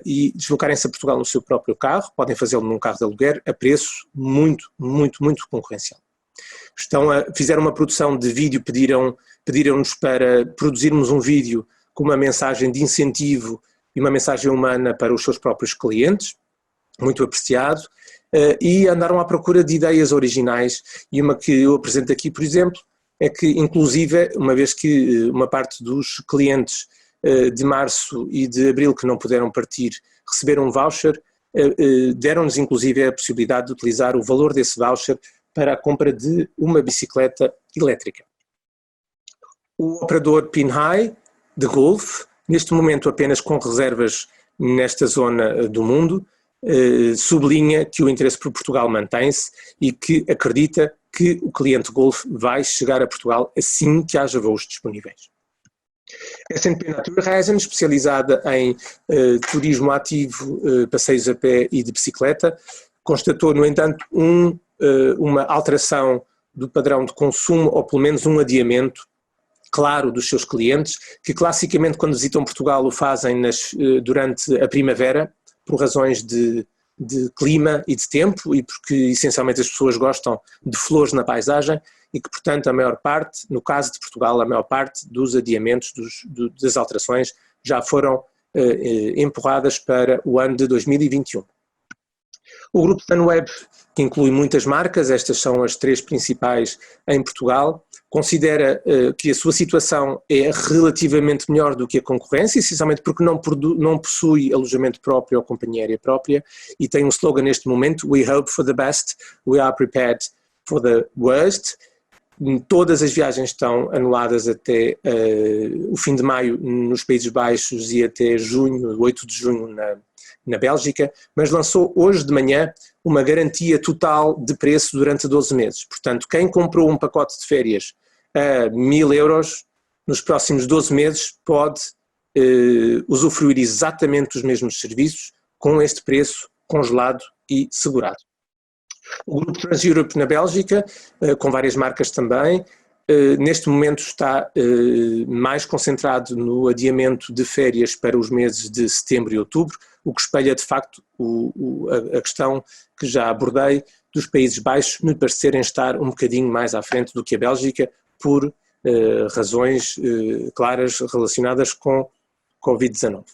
e deslocarem-se a Portugal no seu próprio carro, podem fazê-lo num carro de aluguer a preço muito, muito, muito concorrencial. Fizeram uma produção de vídeo, pediram-nos para produzirmos um vídeo com uma mensagem de incentivo e uma mensagem humana para os seus próprios clientes, muito apreciado, e andaram à procura de ideias originais, e uma que eu apresento aqui, por exemplo, é que inclusive, uma vez que uma parte dos clientes de março e de abril que não puderam partir receberam um voucher, deram-nos inclusive a possibilidade de utilizar o valor desse voucher para a compra de uma bicicleta elétrica. O operador Pinhai, de Golf, neste momento apenas com reservas nesta zona do mundo, sublinha que o interesse por Portugal mantém-se e que acredita que o cliente Golf vai chegar a Portugal assim que haja voos disponíveis. A S&P Naturreisen, especializada em turismo ativo, passeios a pé e de bicicleta, constatou, no entanto, uma alteração do padrão de consumo, ou pelo menos um adiamento claro dos seus clientes, que classicamente quando visitam Portugal o fazem durante a primavera, por razões de clima e de tempo, e porque essencialmente as pessoas gostam de flores na paisagem, e que portanto a maior parte, no caso de Portugal, a maior parte dos adiamentos, das alterações já foram empurradas para o ano de 2021. O grupo Sunweb, que inclui muitas marcas, estas são as 3 principais em Portugal, considera que a sua situação é relativamente melhor do que a concorrência, essencialmente porque não possui alojamento próprio ou companhia aérea própria, e tem um slogan neste momento: "We hope for the best, we are prepared for the worst". Todas as viagens estão anuladas até o fim de maio nos Países Baixos e até junho, 8 de junho na Bélgica, mas lançou hoje de manhã uma garantia total de preço durante 12 meses. Portanto, quem comprou um pacote de férias a 1.000 euros, nos próximos 12 meses pode usufruir exatamente dos mesmos serviços com este preço congelado e segurado. O grupo TransEurope na Bélgica, com várias marcas também, neste momento está mais concentrado no adiamento de férias para os meses de setembro e outubro, o que espelha de facto a questão que já abordei dos Países Baixos me parecerem estar um bocadinho mais à frente do que a Bélgica por razões claras relacionadas com Covid-19.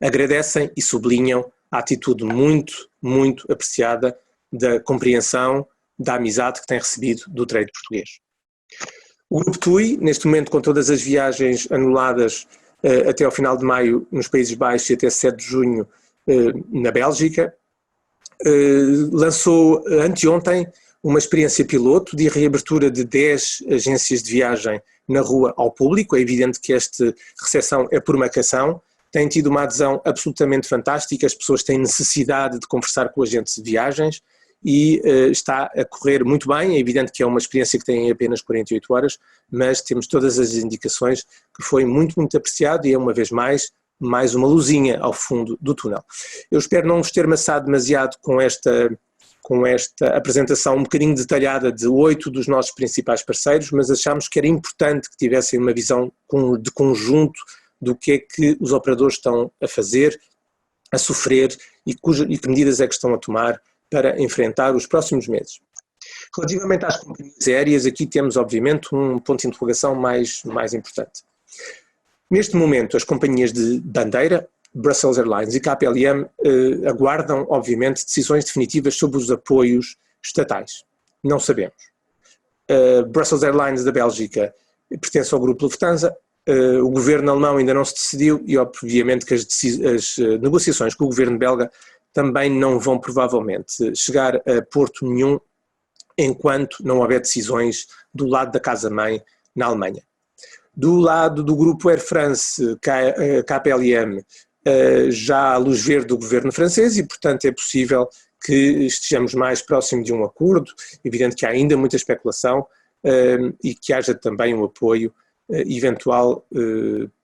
Agradecem e sublinham a atitude muito, muito apreciada da compreensão, da amizade que tem recebido do trade português. O grupo TUI, neste momento com todas as viagens anuladas até ao final de maio nos Países Baixos e até 7 de junho na Bélgica, lançou anteontem uma experiência piloto de reabertura de 10 agências de viagem na rua ao público. É evidente que esta recepção é por marcação, tem tido uma adesão absolutamente fantástica, as pessoas têm necessidade de conversar com agentes de viagens e está a correr muito bem. É evidente que é uma experiência que tem apenas 48 horas, mas temos todas as indicações que foi muito, muito apreciado e é uma vez mais uma luzinha ao fundo do túnel. Eu espero não vos ter maçado demasiado com esta apresentação um bocadinho detalhada de 8 dos nossos principais parceiros, mas achámos que era importante que tivessem uma visão de conjunto do que é que os operadores estão a fazer, a sofrer e que medidas é que estão a tomar para enfrentar os próximos meses. Relativamente às companhias aéreas, aqui temos obviamente um ponto de interrogação mais importante. Neste momento, as companhias de bandeira, Brussels Airlines e KPLM, aguardam obviamente decisões definitivas sobre os apoios estatais. Não sabemos. Brussels Airlines da Bélgica pertence ao grupo Lufthansa, o governo alemão ainda não se decidiu e obviamente que as negociações com o governo belga também não vão provavelmente chegar a porto nenhum enquanto não houver decisões do lado da casa-mãe na Alemanha. Do lado do grupo Air France, KPLM, já há luz verde do governo francês e, portanto, é possível que estejamos mais próximo de um acordo. É evidente que há ainda muita especulação e que haja também um apoio eventual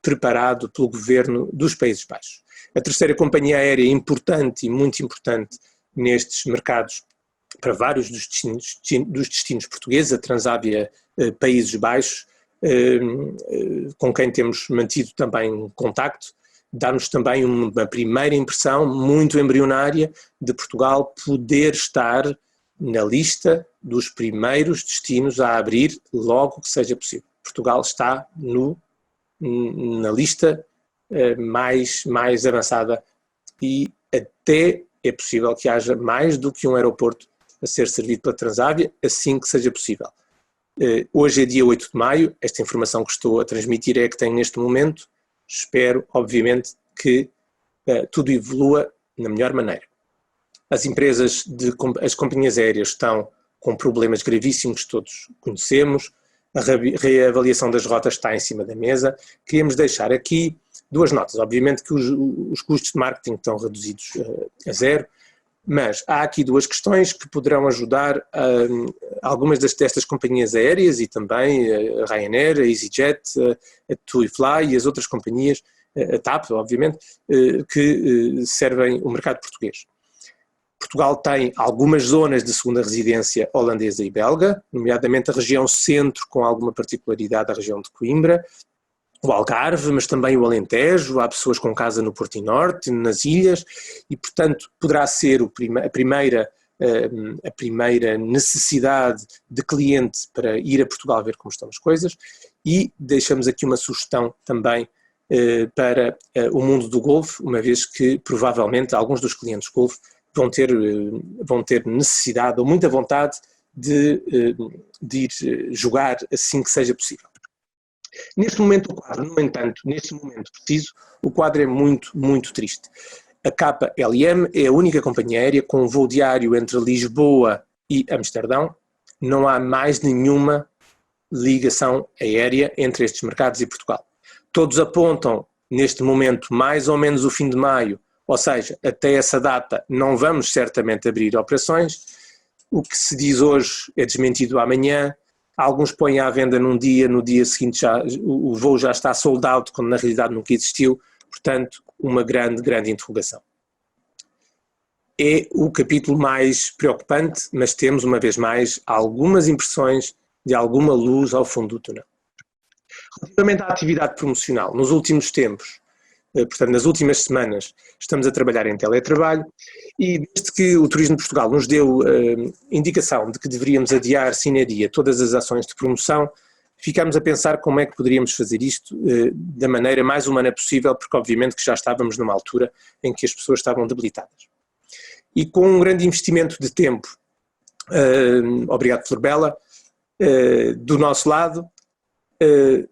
preparado pelo governo dos Países Baixos. A terceira companhia aérea importante e muito importante nestes mercados para vários dos destinos portugueses, a Transavia Países Baixos, com quem temos mantido também contacto, dá-nos também uma primeira impressão muito embrionária de Portugal poder estar na lista dos primeiros destinos a abrir logo que seja possível. Portugal está na lista mais avançada e até é possível que haja mais do que um aeroporto a ser servido pela Transavia assim que seja possível. Hoje é dia 8 de maio, esta informação que estou a transmitir é a que tenho neste momento. Espero, obviamente, que tudo evolua na melhor maneira. As companhias aéreas estão com problemas gravíssimos, todos conhecemos, a reavaliação das rotas está em cima da mesa. Queríamos deixar aqui Duas notas. Obviamente que os custos de marketing estão reduzidos a zero, mas há aqui duas questões que poderão ajudar algumas destas companhias aéreas e também a Ryanair, a EasyJet, a TUI Fly e as outras companhias, a TAP, obviamente, que servem o mercado português. Portugal tem algumas zonas de segunda residência holandesa e belga, nomeadamente a região centro, com alguma particularidade, a região de Coimbra, o Algarve, mas também o Alentejo. Há pessoas com casa no Porto e Norte, nas ilhas, e portanto poderá ser a primeira necessidade de cliente para ir a Portugal ver como estão as coisas. E deixamos aqui uma sugestão também para o mundo do golfe, uma vez que provavelmente alguns dos clientes golfe vão ter necessidade ou muita vontade de ir jogar assim que seja possível. Neste momento o quadro, no entanto, neste momento preciso, o quadro é muito, muito triste. A KLM é a única companhia aérea com um voo diário entre Lisboa e Amsterdão. Não há mais nenhuma ligação aérea entre estes mercados e Portugal. Todos apontam, neste momento, mais ou menos o fim de maio, ou seja, até essa data não vamos certamente abrir operações. O que se diz hoje é desmentido amanhã. Alguns põem à venda num dia, no dia seguinte o voo já está sold out, quando na realidade nunca existiu. Portanto, uma grande, grande interrogação. É o capítulo mais preocupante, mas temos, uma vez mais, algumas impressões de alguma luz ao fundo do túnel. Relativamente à atividade promocional, nos últimos tempos, portanto, nas últimas semanas, estamos a trabalhar em teletrabalho e desde que o Turismo de Portugal nos deu indicação de que deveríamos adiar sine die todas as ações de promoção, ficámos a pensar como é que poderíamos fazer isto da maneira mais humana possível, porque obviamente que já estávamos numa altura em que as pessoas estavam debilitadas. E com um grande investimento de tempo, obrigado Flor Bela, do nosso lado,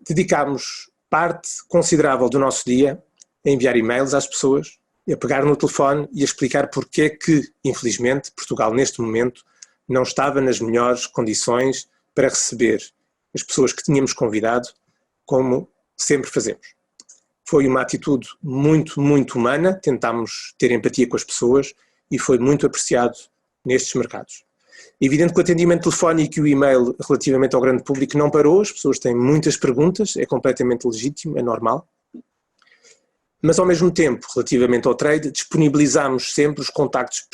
dedicámos parte considerável do nosso dia a enviar e-mails às pessoas, a pegar no telefone e a explicar porque é que, infelizmente, Portugal neste momento não estava nas melhores condições para receber as pessoas que tínhamos convidado, como sempre fazemos. Foi uma atitude muito, muito humana, tentámos ter empatia com as pessoas e foi muito apreciado nestes mercados. É evidente que o atendimento telefónico e o e-mail relativamente ao grande público não parou, as pessoas têm muitas perguntas, é completamente legítimo, é normal. Mas ao mesmo tempo, relativamente ao trade, disponibilizámos sempre os contactos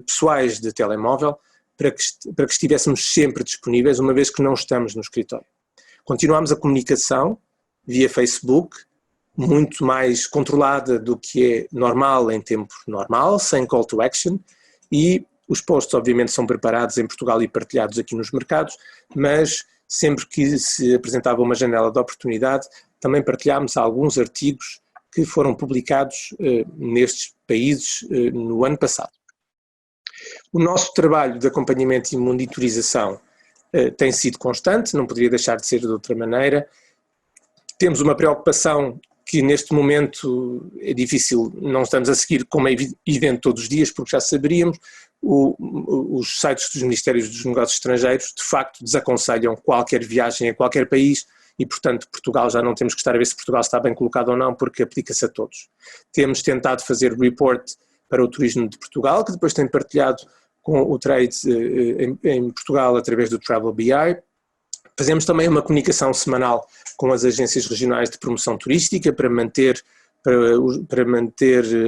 pessoais de telemóvel para que estivéssemos sempre disponíveis, uma vez que não estamos no escritório. Continuámos a comunicação via Facebook, muito mais controlada do que é normal em tempo normal, sem call to action, e os posts obviamente são preparados em Portugal e partilhados aqui nos mercados, mas sempre que se apresentava uma janela de oportunidade, também partilhámos alguns artigos que foram publicados nestes países no ano passado. O nosso trabalho de acompanhamento e monitorização tem sido constante, não poderia deixar de ser de outra maneira. Temos uma preocupação que neste momento é difícil, não estamos a seguir como é evidente todos os dias, porque já saberíamos, os sites dos Ministérios dos Negócios Estrangeiros de facto desaconselham qualquer viagem a qualquer país e, portanto, Portugal já não temos que estar a ver se Portugal está bem colocado ou não, porque aplica-se a todos. Temos tentado fazer report para o Turismo de Portugal, que depois tem partilhado com o Trade em Portugal através do Travel BI. Fazemos também uma comunicação semanal com as agências regionais de promoção turística para manter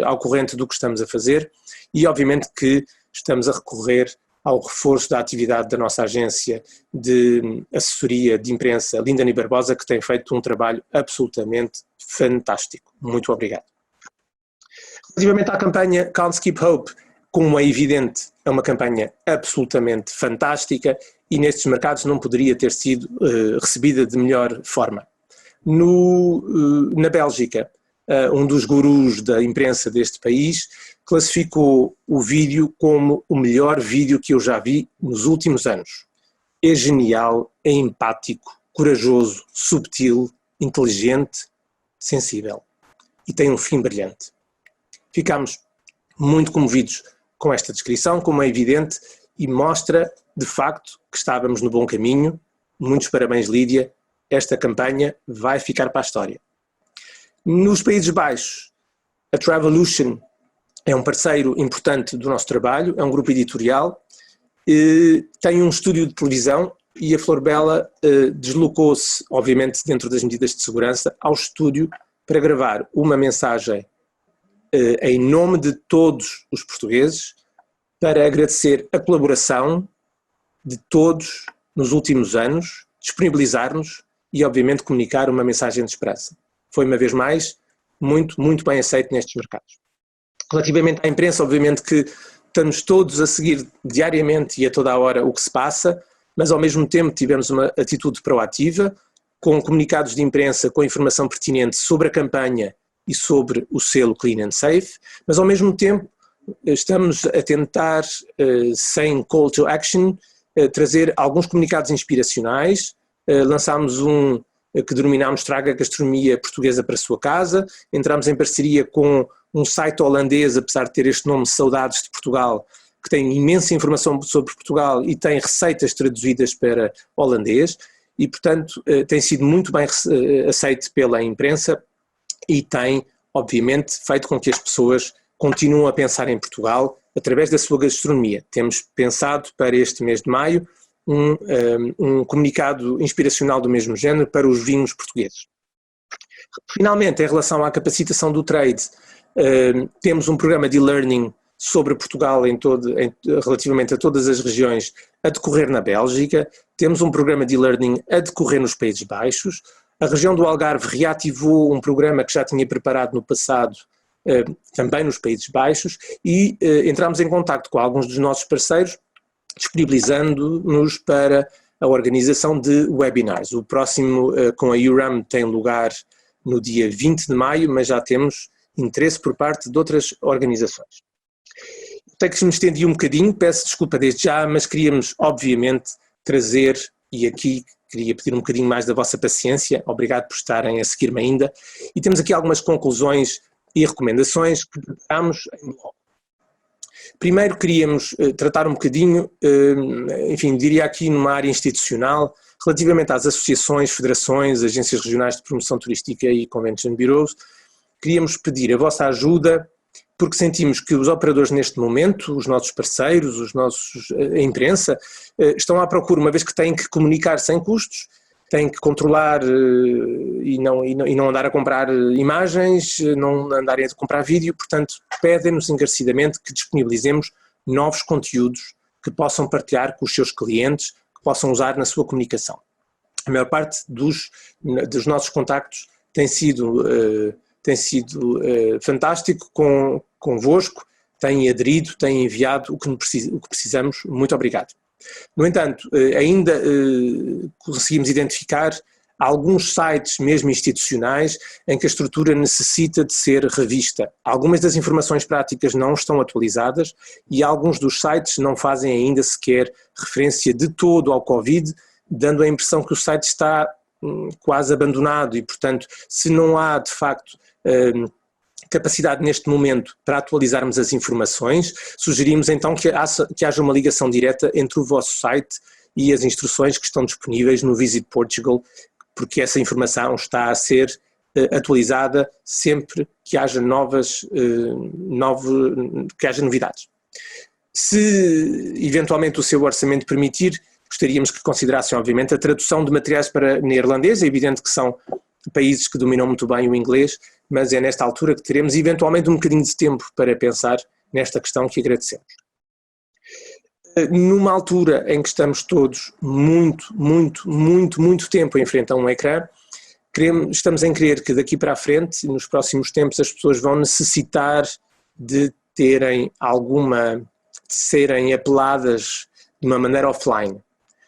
ao corrente do que estamos a fazer e, obviamente, que estamos a recorrer ao reforço da atividade da nossa agência de assessoria de imprensa, Lindane Barbosa, que tem feito um trabalho absolutamente fantástico. Muito obrigado. Relativamente à campanha Can't Keep Hope, como é evidente, é uma campanha absolutamente fantástica e nestes mercados não poderia ter sido recebida de melhor forma. Na Bélgica, um dos gurus da imprensa deste país classificou o vídeo como o melhor vídeo que eu já vi nos últimos anos. É genial, é empático, corajoso, subtil, inteligente, sensível e tem um fim brilhante. Ficámos muito comovidos com esta descrição, como é evidente, e mostra de facto que estávamos no bom caminho. Muitos parabéns, Lídia, esta campanha vai ficar para a história. Nos Países Baixos, a Travolution é um parceiro importante do nosso trabalho, é um grupo editorial, tem um estúdio de televisão e a Flor Bela deslocou-se, obviamente dentro das medidas de segurança, ao estúdio para gravar uma mensagem em nome de todos os portugueses para agradecer a colaboração de todos nos últimos anos, disponibilizar-nos e obviamente comunicar uma mensagem de esperança. Foi uma vez mais muito, muito bem aceito nestes mercados. Relativamente à imprensa, obviamente que estamos todos a seguir diariamente e a toda a hora o que se passa, mas ao mesmo tempo tivemos uma atitude proativa, com comunicados de imprensa, com informação pertinente sobre a campanha e sobre o selo Clean and Safe, mas ao mesmo tempo estamos a tentar, sem call to action, trazer alguns comunicados inspiracionais. Lançámos um que denominámos Traga a Gastronomia Portuguesa para a Sua Casa, entramos em parceria com um site holandês, apesar de ter este nome, Saudades de Portugal, que tem imensa informação sobre Portugal e tem receitas traduzidas para holandês e, portanto, tem sido muito bem aceito pela imprensa e tem, obviamente, feito com que as pessoas continuem a pensar em Portugal através da sua gastronomia. Temos pensado para este mês de maio um comunicado inspiracional do mesmo género para os vinhos portugueses. Finalmente, em relação à capacitação do trade, temos um programa de e-learning sobre Portugal relativamente a todas as regiões a decorrer na Bélgica, temos um programa de e-learning a decorrer nos Países Baixos, a região do Algarve reativou um programa que já tinha preparado no passado também nos Países Baixos e entramos em contacto com alguns dos nossos parceiros, disponibilizando-nos para a organização de webinars. O próximo com a URAM tem lugar no dia 20 de maio, mas já temos interesse por parte de outras organizações. Sei que me estendi um bocadinho, peço desculpa desde já, mas queríamos obviamente trazer, e aqui queria pedir um bocadinho mais da vossa paciência, obrigado por estarem a seguir-me ainda, e temos aqui algumas conclusões e recomendações que preparamos em bloco. Primeiro queríamos tratar um bocadinho, enfim, diria aqui numa área institucional, relativamente às associações, federações, agências regionais de promoção turística e convention bureaus, queríamos pedir a vossa ajuda, porque sentimos que os operadores neste momento, os nossos parceiros, a imprensa, estão à procura, uma vez que têm que comunicar sem custos, têm que controlar e não andar a comprar imagens, não andarem a comprar vídeo, portanto pedem-nos encarecidamente que disponibilizemos novos conteúdos que possam partilhar com os seus clientes, que possam usar na sua comunicação. A maior parte dos nossos contactos tem sido fantástico convosco, têm aderido, têm enviado o que precisamos, muito obrigado. No entanto, ainda conseguimos identificar alguns sites mesmo institucionais em que a estrutura necessita de ser revista. Algumas das informações práticas não estão atualizadas e alguns dos sites não fazem ainda sequer referência de todo ao Covid, dando a impressão que o site está quase abandonado e, portanto, se não há de facto capacidade neste momento para atualizarmos as informações, sugerimos então que haja uma ligação direta entre o vosso site e as instruções que estão disponíveis no Visit Portugal, porque essa informação está a ser atualizada sempre que haja que haja novidades. Se eventualmente o seu orçamento permitir, gostaríamos que considerassem obviamente a tradução de materiais para neerlandês. É evidente que são países que dominam muito bem o inglês, mas é nesta altura que teremos eventualmente um bocadinho de tempo para pensar nesta questão que agradecemos. Numa altura em que estamos todos muito tempo em frente a um ecrã, estamos em crer que daqui para a frente, nos próximos tempos, as pessoas vão necessitar de serem apeladas de uma maneira offline.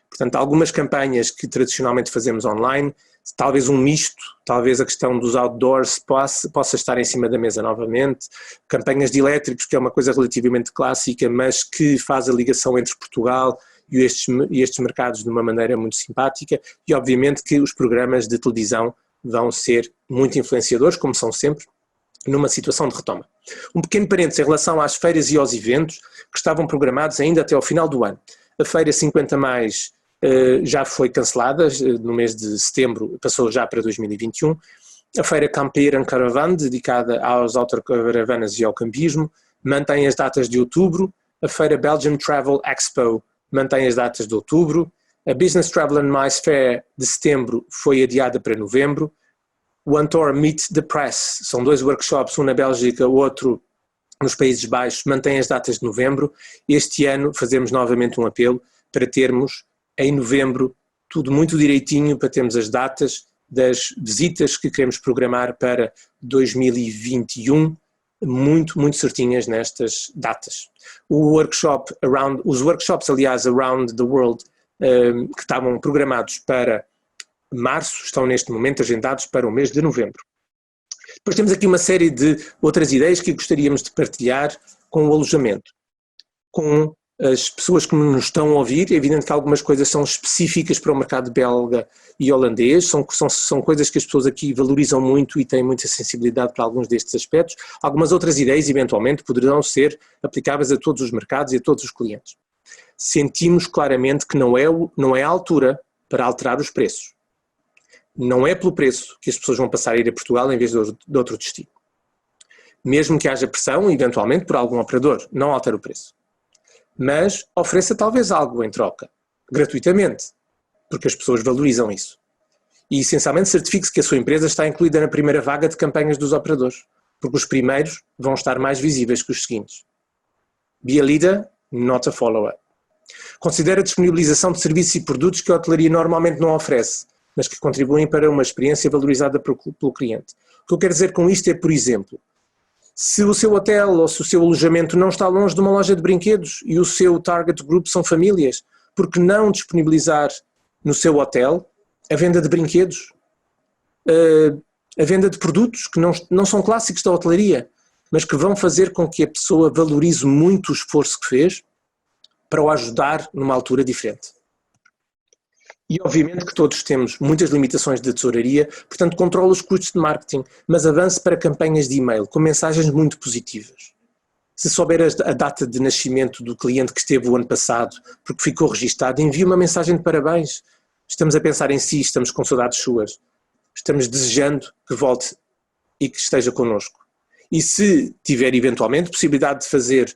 Portanto, algumas campanhas que tradicionalmente fazemos online, talvez um misto, talvez a questão dos outdoors possa estar em cima da mesa novamente, campanhas de elétricos, que é uma coisa relativamente clássica, mas que faz a ligação entre Portugal e estes mercados de uma maneira muito simpática, e obviamente que os programas de televisão vão ser muito influenciadores, como são sempre, numa situação de retoma. Um pequeno parênteses em relação às feiras e aos eventos que estavam programados ainda até ao final do ano. A Feira 50 já foi cancelada no mês de setembro, passou já para 2021, A feira Camper and Caravan, dedicada às autocaravanas e ao campismo, mantém as datas de outubro. A feira Belgium Travel Expo mantém as datas de outubro. A Business Travel and MICE Fair de setembro foi adiada para novembro. O Antor Meet the Press, são 2 workshops, um na Bélgica, o outro nos Países Baixos, mantém as datas de novembro. Este ano fazemos novamente um apelo para termos em novembro tudo muito direitinho, para termos as datas das visitas que queremos programar para 2021, muito certinhas nestas datas. Os workshops, aliás, around the world, que estavam programados para março, estão neste momento agendados para o mês de novembro. Depois temos aqui uma série de outras ideias que gostaríamos de partilhar com o alojamento. Com as pessoas que nos estão a ouvir, é evidente que algumas coisas são específicas para o mercado belga e holandês, são coisas que as pessoas aqui valorizam muito e têm muita sensibilidade para alguns destes aspectos. Algumas outras ideias, eventualmente, poderão ser aplicáveis a todos os mercados e a todos os clientes. Sentimos claramente que não é a altura para alterar os preços. Não é pelo preço que as pessoas vão passar a ir a Portugal em vez de outro destino. Mesmo que haja pressão, eventualmente, por algum operador, não altera o preço. Mas ofereça talvez algo em troca, gratuitamente, porque as pessoas valorizam isso. E, essencialmente, certifique-se que a sua empresa está incluída na primeira vaga de campanhas dos operadores, porque os primeiros vão estar mais visíveis que os seguintes. Be a leader, not a follower. Considere a disponibilização de serviços e produtos que a hotelaria normalmente não oferece, mas que contribuem para uma experiência valorizada pelo cliente. O que eu quero dizer com isto é, por exemplo, se o seu hotel ou se o seu alojamento não está longe de uma loja de brinquedos e o seu target group são famílias, por que não disponibilizar no seu hotel a venda de brinquedos, a venda de produtos que não são clássicos da hotelaria, mas que vão fazer com que a pessoa valorize muito o esforço que fez para o ajudar numa altura diferente. E obviamente que todos temos muitas limitações de tesouraria, portanto controle os custos de marketing, mas avance para campanhas de e-mail com mensagens muito positivas. Se souber a data de nascimento do cliente que esteve o ano passado, porque ficou registado, envie uma mensagem de parabéns. Estamos a pensar em si, estamos com saudades suas. Estamos desejando que volte e que esteja connosco. E se tiver eventualmente possibilidade de fazer,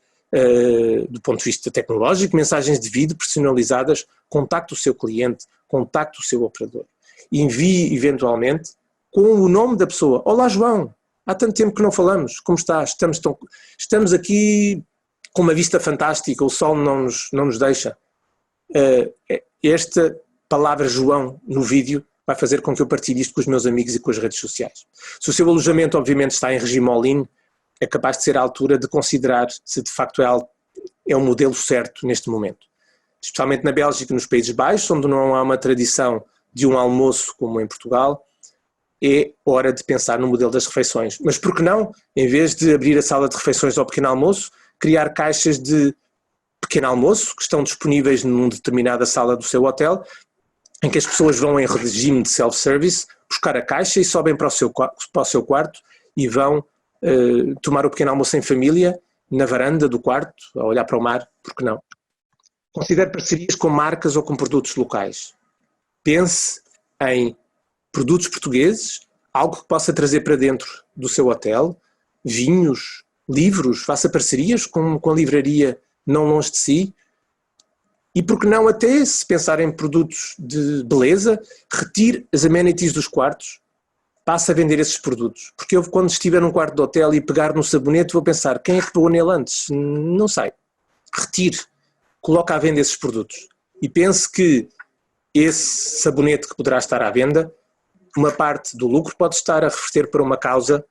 do ponto de vista tecnológico, mensagens de vídeo personalizadas, contacte o seu cliente, contacte o seu operador. Envie eventualmente com o nome da pessoa. Olá João, há tanto tempo que não falamos, como estás? Estamos aqui com uma vista fantástica, o sol não nos deixa. Esta palavra João no vídeo vai fazer com que eu partilhe isto com os meus amigos e com as redes sociais. Se o seu alojamento obviamente está em regime all-in, é capaz de ser a altura de considerar se de facto é o modelo certo neste momento. Especialmente na Bélgica e nos Países Baixos, onde não há uma tradição de um almoço como em Portugal, é hora de pensar no modelo das refeições. Mas por que não, em vez de abrir a sala de refeições ao pequeno almoço, criar caixas de pequeno almoço que estão disponíveis numa determinada sala do seu hotel, em que as pessoas vão em regime de self-service, buscar a caixa e sobem para o seu quarto e vão tomar o pequeno almoço em família, na varanda do quarto, a olhar para o mar, por que não? Considere parcerias com marcas ou com produtos locais. Pense em produtos portugueses, algo que possa trazer para dentro do seu hotel, vinhos, livros, faça parcerias com a livraria não longe de si. E por que não até, se pensar em produtos de beleza, retire as amenities dos quartos, passe a vender esses produtos. Porque eu, quando estiver num quarto de hotel e pegar no sabonete, vou pensar, quem é que pegou nele antes? Não sei. Retire. Coloca à venda esses produtos e pense que esse sabonete que poderá estar à venda, uma parte do lucro pode estar a reverter para uma causa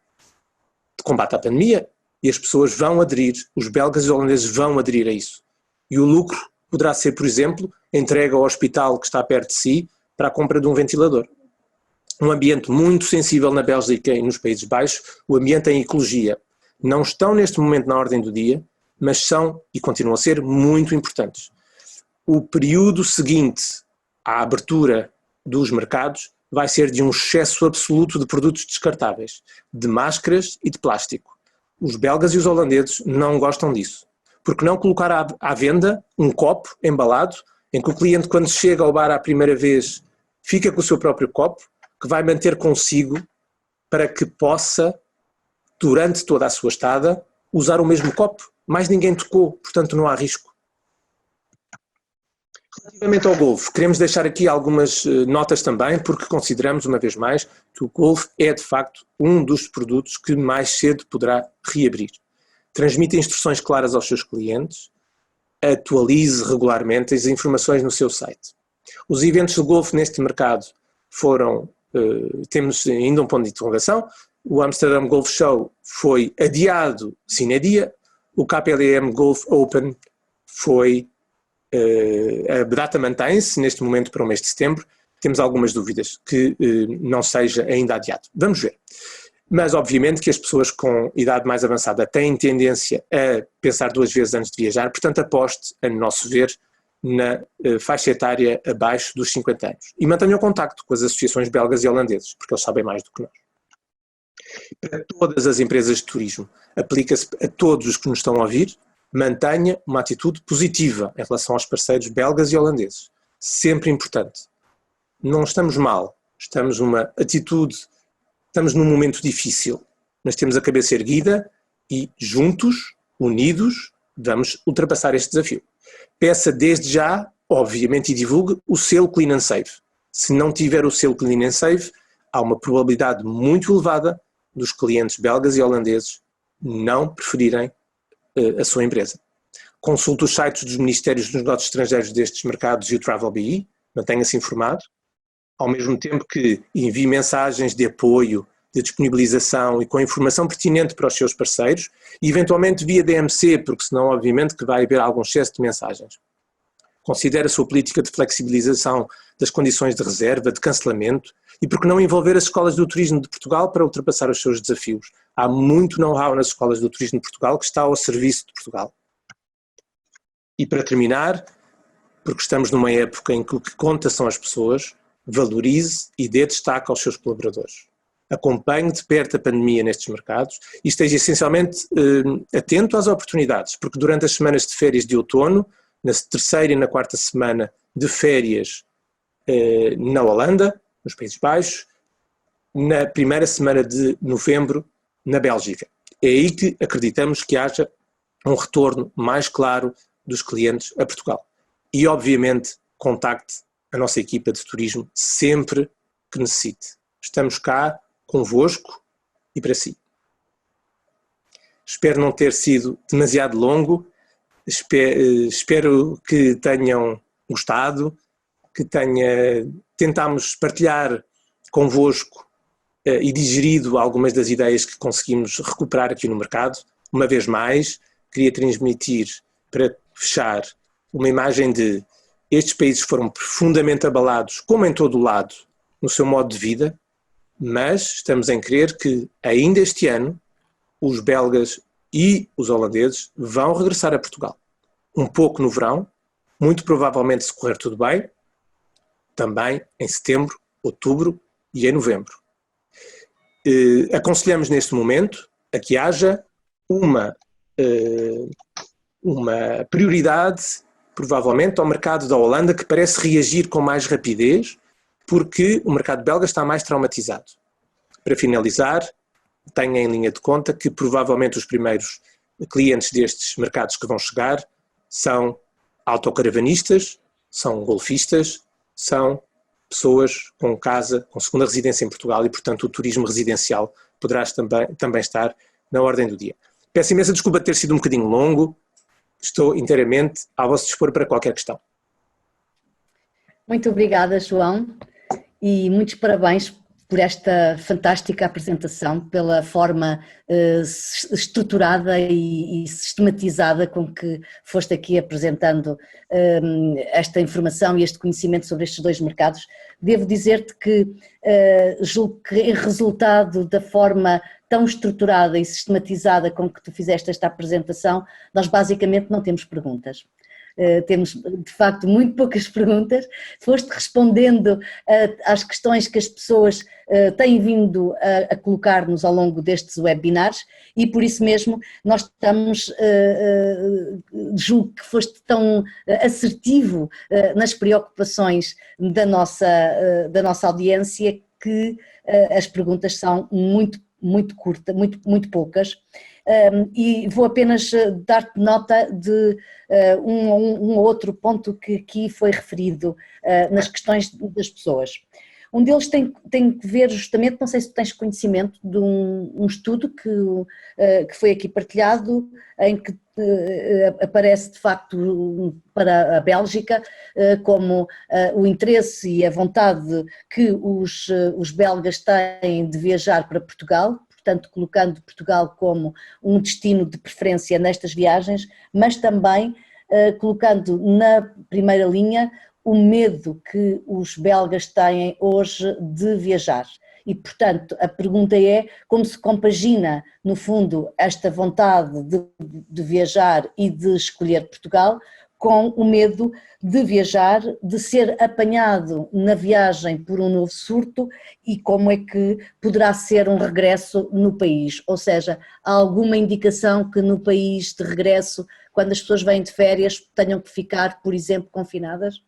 de combate à pandemia e as pessoas vão aderir, os belgas e os holandeses vão aderir a isso. E o lucro poderá ser, por exemplo, entregue ao hospital que está perto de si para a compra de um ventilador. Um ambiente muito sensível na Bélgica e nos Países Baixos, o ambiente em ecologia, não estão neste momento na ordem do dia, mas são e continuam a ser muito importantes. O período seguinte à abertura dos mercados vai ser de um excesso absoluto de produtos descartáveis, de máscaras e de plástico. Os belgas e os holandeses não gostam disso. Por que não colocar à venda um copo embalado, em que o cliente, quando chega ao bar à primeira vez, fica com o seu próprio copo, que vai manter consigo para que possa, durante toda a sua estada, usar o mesmo copo. Mais ninguém tocou, portanto não há risco. Relativamente ao Golf, queremos deixar aqui algumas notas também, porque consideramos, uma vez mais, que o Golf é, de facto, um dos produtos que mais cedo poderá reabrir. Transmite instruções claras aos seus clientes, atualize regularmente as informações no seu site. Os eventos de Golf neste mercado foram, temos ainda um ponto de interrogação, o Amsterdam Golf Show foi adiado sine die, o KLM Golf Open foi, a data mantém-se neste momento para o mês de setembro, temos algumas dúvidas que não seja ainda adiado. Vamos ver. Mas obviamente que as pessoas com idade mais avançada têm tendência a pensar duas vezes antes de viajar, portanto aposte, a nosso ver, na faixa etária abaixo dos 50 anos. E mantenham contacto com as associações belgas e holandeses, porque eles sabem mais do que nós. Para todas as empresas de turismo, aplica-se a todos os que nos estão a ouvir, mantenha uma atitude positiva em relação aos parceiros belgas e holandeses. Sempre importante. Não estamos mal, estamos numa atitude, estamos num momento difícil, mas temos a cabeça erguida e juntos, unidos, vamos ultrapassar este desafio. Peça desde já, obviamente, e divulgue o selo Clean and Safe. Se não tiver o selo Clean and Safe, há uma probabilidade muito elevada dos clientes belgas e holandeses não preferirem a sua empresa. Consulte os sites dos Ministérios dos Negócios Estrangeiros destes mercados e o Travel BE, mantenha-se informado, ao mesmo tempo que envie mensagens de apoio, de disponibilização e com informação pertinente para os seus parceiros e eventualmente via DMC, porque senão obviamente que vai haver algum excesso de mensagens. Considere a sua política de flexibilização das condições de reserva, de cancelamento e por que não envolver as escolas do turismo de Portugal para ultrapassar os seus desafios. Há muito know-how nas escolas do turismo de Portugal que está ao serviço de Portugal. E para terminar, porque estamos numa época em que o que conta são as pessoas, valorize e dê destaque aos seus colaboradores. Acompanhe de perto a pandemia nestes mercados e esteja essencialmente atento às oportunidades, porque durante as semanas de férias de outono, na terceira e na quarta semana de férias na Holanda, nos Países Baixos, na primeira semana de novembro na Bélgica. É aí que acreditamos que haja um retorno mais claro dos clientes a Portugal. E obviamente contacte a nossa equipa de turismo sempre que necessite. Estamos cá convosco e para si. Espero não ter sido demasiado longo, espero que tenham gostado, tentámos partilhar convosco e digerido algumas das ideias que conseguimos recuperar aqui no mercado. Uma vez mais, queria transmitir, para fechar, uma imagem de estes países foram profundamente abalados, como em todo o lado, no seu modo de vida, mas estamos em crer que ainda este ano os belgas e os holandeses vão regressar a Portugal. Um pouco no verão, muito provavelmente se correr tudo bem, também em setembro, outubro e em novembro. Aconselhamos neste momento a que haja uma prioridade, provavelmente, ao mercado da Holanda, que parece reagir com mais rapidez, porque o mercado belga está mais traumatizado. Para finalizar, tenha em linha de conta que provavelmente os primeiros clientes destes mercados que vão chegar são autocaravanistas, são golfistas, são pessoas com casa, com segunda residência em Portugal e, portanto, o turismo residencial poderá também estar na ordem do dia. Peço imensa desculpa de ter sido um bocadinho longo, estou inteiramente ao vosso dispor para qualquer questão. Muito obrigada, João, e muitos parabéns por esta fantástica apresentação, pela forma estruturada e sistematizada com que foste aqui apresentando esta informação e este conhecimento sobre estes dois mercados. Devo dizer-te que julgo que em resultado da forma tão estruturada e sistematizada com que tu fizeste esta apresentação, nós basicamente não temos perguntas. Temos de facto muito poucas perguntas, foste respondendo às questões que as pessoas têm vindo a colocar-nos ao longo destes webinars e por isso mesmo nós estamos, julgo que foste tão assertivo nas preocupações da nossa audiência que as perguntas são muito curtas, muito poucas, e vou apenas dar-te nota de um outro ponto que aqui foi referido nas questões das pessoas. Um deles tem que ver justamente, não sei se tu tens conhecimento de um estudo que foi aqui partilhado, em que aparece de facto para a Bélgica como o interesse e a vontade que os belgas têm de viajar para Portugal, portanto colocando Portugal como um destino de preferência nestas viagens, mas também colocando na primeira linha o medo que os belgas têm hoje de viajar. E, portanto, a pergunta é como se compagina, no fundo, esta vontade de viajar e de escolher Portugal com o medo de viajar, de ser apanhado na viagem por um novo surto e como é que poderá ser um regresso no país. Ou seja, há alguma indicação que no país de regresso, quando as pessoas vêm de férias, tenham que ficar, por exemplo, confinadas?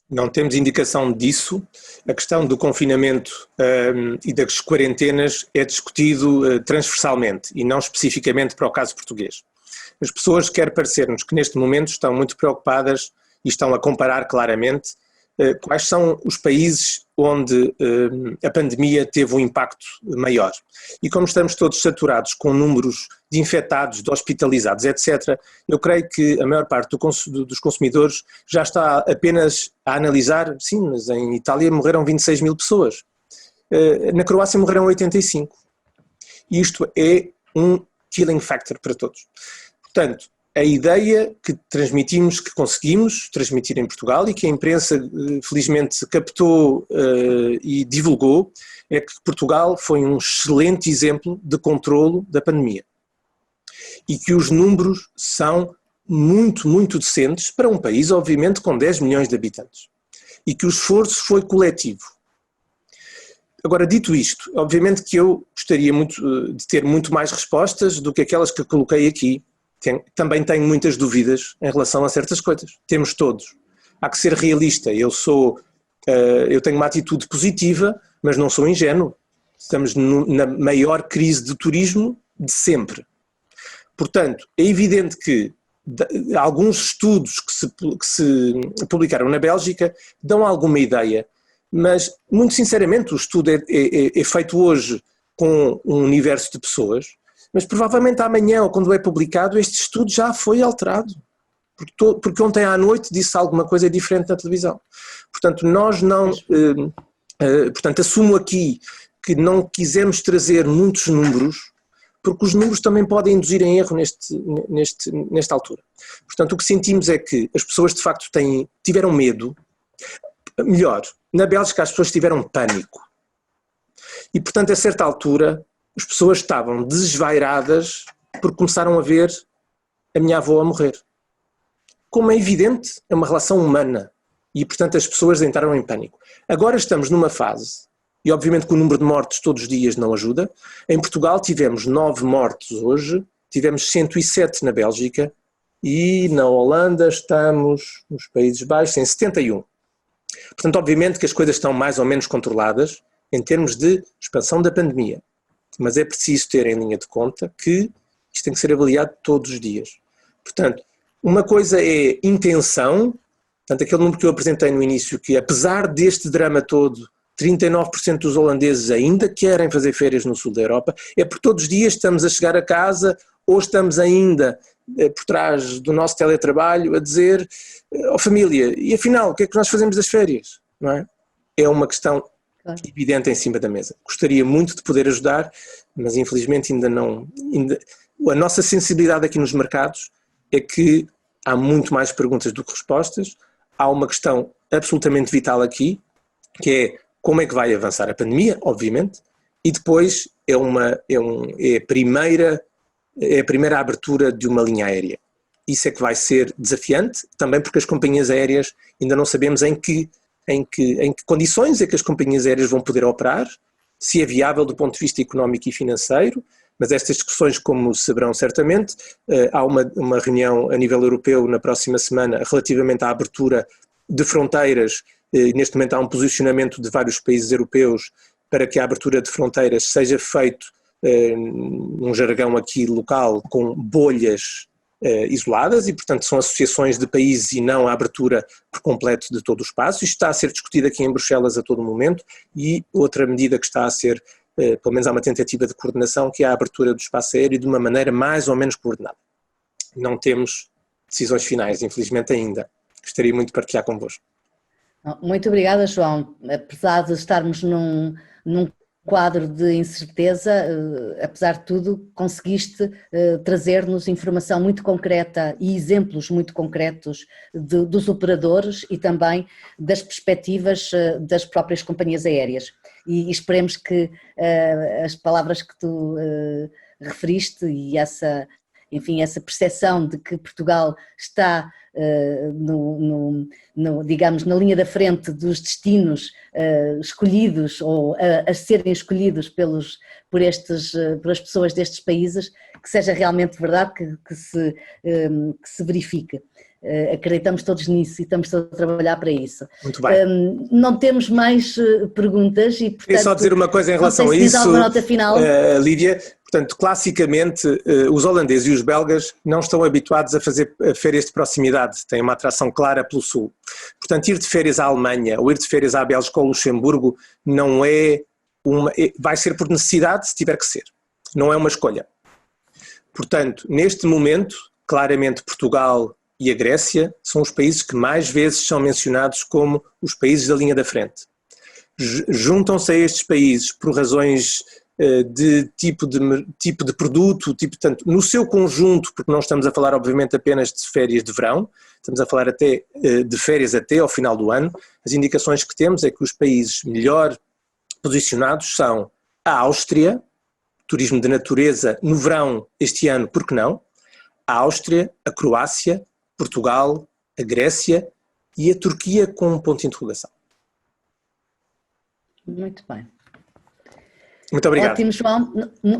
Não temos indicação disso. A questão do confinamento e das quarentenas é discutido transversalmente e não especificamente para o caso português. As pessoas querem parecer-nos que neste momento estão muito preocupadas e estão a comparar claramente quais são os países onde a pandemia teve um impacto maior. E como estamos todos saturados com números de infectados, de hospitalizados, etc., eu creio que a maior parte dos consumidores já está apenas a analisar, sim, mas em Itália morreram 26 mil pessoas, na Croácia morreram 85. E isto é um killing factor para todos. Portanto, a ideia que transmitimos, que conseguimos transmitir em Portugal e que a imprensa felizmente captou e divulgou, é que Portugal foi um excelente exemplo de controlo da pandemia. E que os números são muito decentes para um país, obviamente, com 10 milhões de habitantes. E que o esforço foi coletivo. Agora, dito isto, obviamente que eu gostaria muito de ter muito mais respostas do que aquelas que coloquei aqui. Também tenho muitas dúvidas em relação a certas coisas. Temos todos. Há que ser realista. Eu tenho uma atitude positiva, mas não sou ingênuo. Estamos na maior crise de turismo de sempre. Portanto, é evidente que alguns estudos que se publicaram na Bélgica dão alguma ideia, mas, muito sinceramente, o estudo é feito hoje com um universo de pessoas, mas provavelmente amanhã, ou quando é publicado, este estudo já foi alterado. Porque ontem à noite disse alguma coisa diferente na televisão. Portanto, nós não... portanto, assumo aqui que não quisemos trazer muitos números, porque os números também podem induzir em erro nesta altura. Portanto, o que sentimos é que as pessoas de facto tiveram medo, melhor, na Bélgica as pessoas tiveram pânico. E portanto, a certa altura, as pessoas estavam desvairadas porque começaram a ver a minha avó a morrer. Como é evidente, é uma relação humana e portanto as pessoas entraram em pânico. Agora estamos numa fase, e obviamente que o número de mortes todos os dias não ajuda. Em Portugal tivemos 9 mortes hoje, tivemos 107 na Bélgica e na Holanda estamos, nos Países Baixos, em 71. Portanto, obviamente que as coisas estão mais ou menos controladas em termos de expansão da pandemia. Mas é preciso ter em linha de conta que isto tem que ser avaliado todos os dias. Portanto, uma coisa é intenção, portanto, aquele número que eu apresentei no início, que apesar deste drama todo, 39% dos holandeses ainda querem fazer férias no sul da Europa, é porque todos os dias estamos a chegar a casa ou estamos ainda por trás do nosso teletrabalho a dizer família, e afinal, o que é que nós fazemos das férias? Não é? É uma questão evidente em cima da mesa. Gostaria muito de poder ajudar, mas infelizmente ainda não... A nossa sensibilidade aqui nos mercados é que há muito mais perguntas do que respostas. Há uma questão absolutamente vital aqui, que é como é que vai avançar a pandemia, obviamente, e depois é a primeira abertura de uma linha aérea. Isso é que vai ser desafiante, também porque as companhias aéreas ainda não sabemos em que condições é que as companhias aéreas vão poder operar, se é viável do ponto de vista económico e financeiro, mas estas discussões, como saberão certamente, há uma reunião a nível europeu na próxima semana relativamente à abertura de fronteiras neste momento há um posicionamento de vários países europeus para que a abertura de fronteiras seja feito num jargão aqui local, com bolhas isoladas e, portanto, são associações de países e não a abertura por completo de todo o espaço. Isto está a ser discutido aqui em Bruxelas a todo momento e outra medida que está a ser, pelo menos há uma tentativa de coordenação, que é a abertura do espaço aéreo de uma maneira mais ou menos coordenada. Não temos decisões finais, infelizmente ainda. Gostaria muito de partilhar convosco. Muito obrigada, João. Apesar de estarmos num quadro de incerteza, apesar de tudo, conseguiste trazer-nos informação muito concreta e exemplos muito concretos dos operadores e também das perspectivas das próprias companhias aéreas. E esperemos que as palavras que tu referiste e essa percepção de que Portugal está digamos, na linha da frente dos destinos escolhidos ou a serem escolhidos pelas pessoas destes países, que seja realmente verdade, que se verifique. Acreditamos todos nisso e estamos todos a trabalhar para isso. Muito bem. Não temos mais perguntas e, portanto... Queria só dizer uma coisa em relação a isso, nota final. Lídia. Portanto, classicamente, os holandeses e os belgas não estão habituados a fazer férias de proximidade, têm uma atração clara pelo sul. Portanto, ir de férias à Alemanha ou ir de férias à Bélgica ou Luxemburgo não vai ser por necessidade se tiver que ser, não é uma escolha. Portanto, neste momento, claramente Portugal e a Grécia são os países que mais vezes são mencionados como os países da linha da frente. Juntam-se a estes países por razões de tipo de produto, portanto, no seu conjunto, porque não estamos a falar obviamente apenas de férias de verão, estamos a falar até de férias até ao final do ano. As indicações que temos é que os países melhor posicionados são a Áustria, turismo de natureza no verão este ano, por que não? A Áustria, a Croácia, Portugal, a Grécia e a Turquia com um ponto de interrogação. Muito bem. Muito obrigado.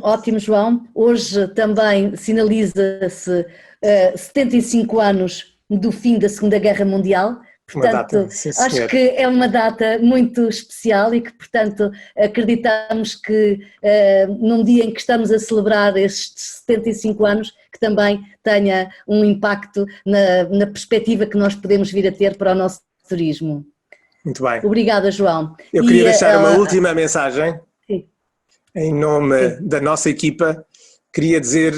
Ótimo, João. Hoje também sinaliza-se 75 anos do fim da Segunda Guerra Mundial. Portanto, acho que é uma data muito especial e que, portanto, acreditamos que num dia em que estamos a celebrar estes 75 anos, que também tenha um impacto na perspectiva que nós podemos vir a ter para o nosso turismo. Muito bem. Obrigada, João. Eu queria deixar uma última mensagem. Sim. Em nome da nossa equipa, queria dizer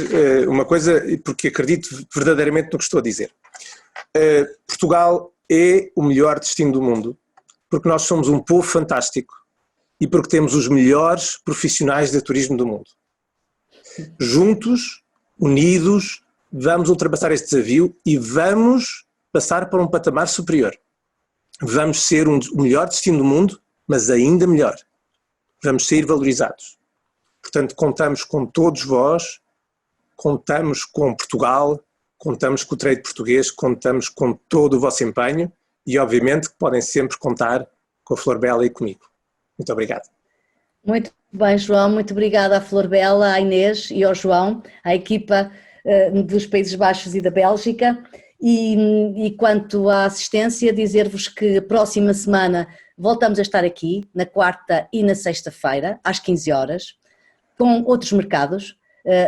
uma coisa, porque acredito verdadeiramente no que estou a dizer. Portugal é o melhor destino do mundo, porque nós somos um povo fantástico e porque temos os melhores profissionais de turismo do mundo. Juntos, unidos, vamos ultrapassar este desafio e vamos passar para um patamar superior. Vamos ser o melhor destino do mundo, mas ainda melhor. Vamos ser valorizados. Portanto, contamos com todos vós, contamos com Portugal, contamos com o trade português, contamos com todo o vosso empenho e, obviamente, que podem sempre contar com a Flor Bela e comigo. Muito obrigado. Muito bem, João. Muito obrigada à Flor Bela, à Inês e ao João, à equipa dos Países Baixos e da Bélgica. E quanto à assistência, dizer-vos que a próxima semana voltamos a estar aqui, na quarta e na sexta-feira, às 15 horas, com outros mercados.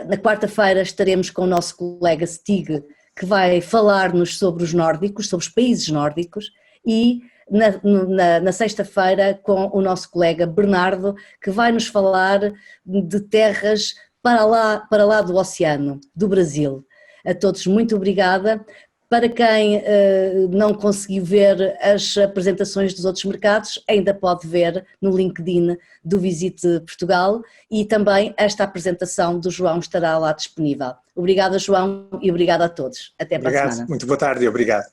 Na quarta-feira estaremos com o nosso colega Stig, que vai falar-nos sobre os nórdicos, sobre os países nórdicos, e na sexta-feira com o nosso colega Bernardo, que vai nos falar de terras para lá do oceano, do Brasil. A todos muito obrigada. Para quem não conseguiu ver as apresentações dos outros mercados, ainda pode ver no LinkedIn do Visite Portugal e também esta apresentação do João estará lá disponível. Obrigada, João, e obrigada a todos. Até para a semana. Muito boa tarde e obrigado.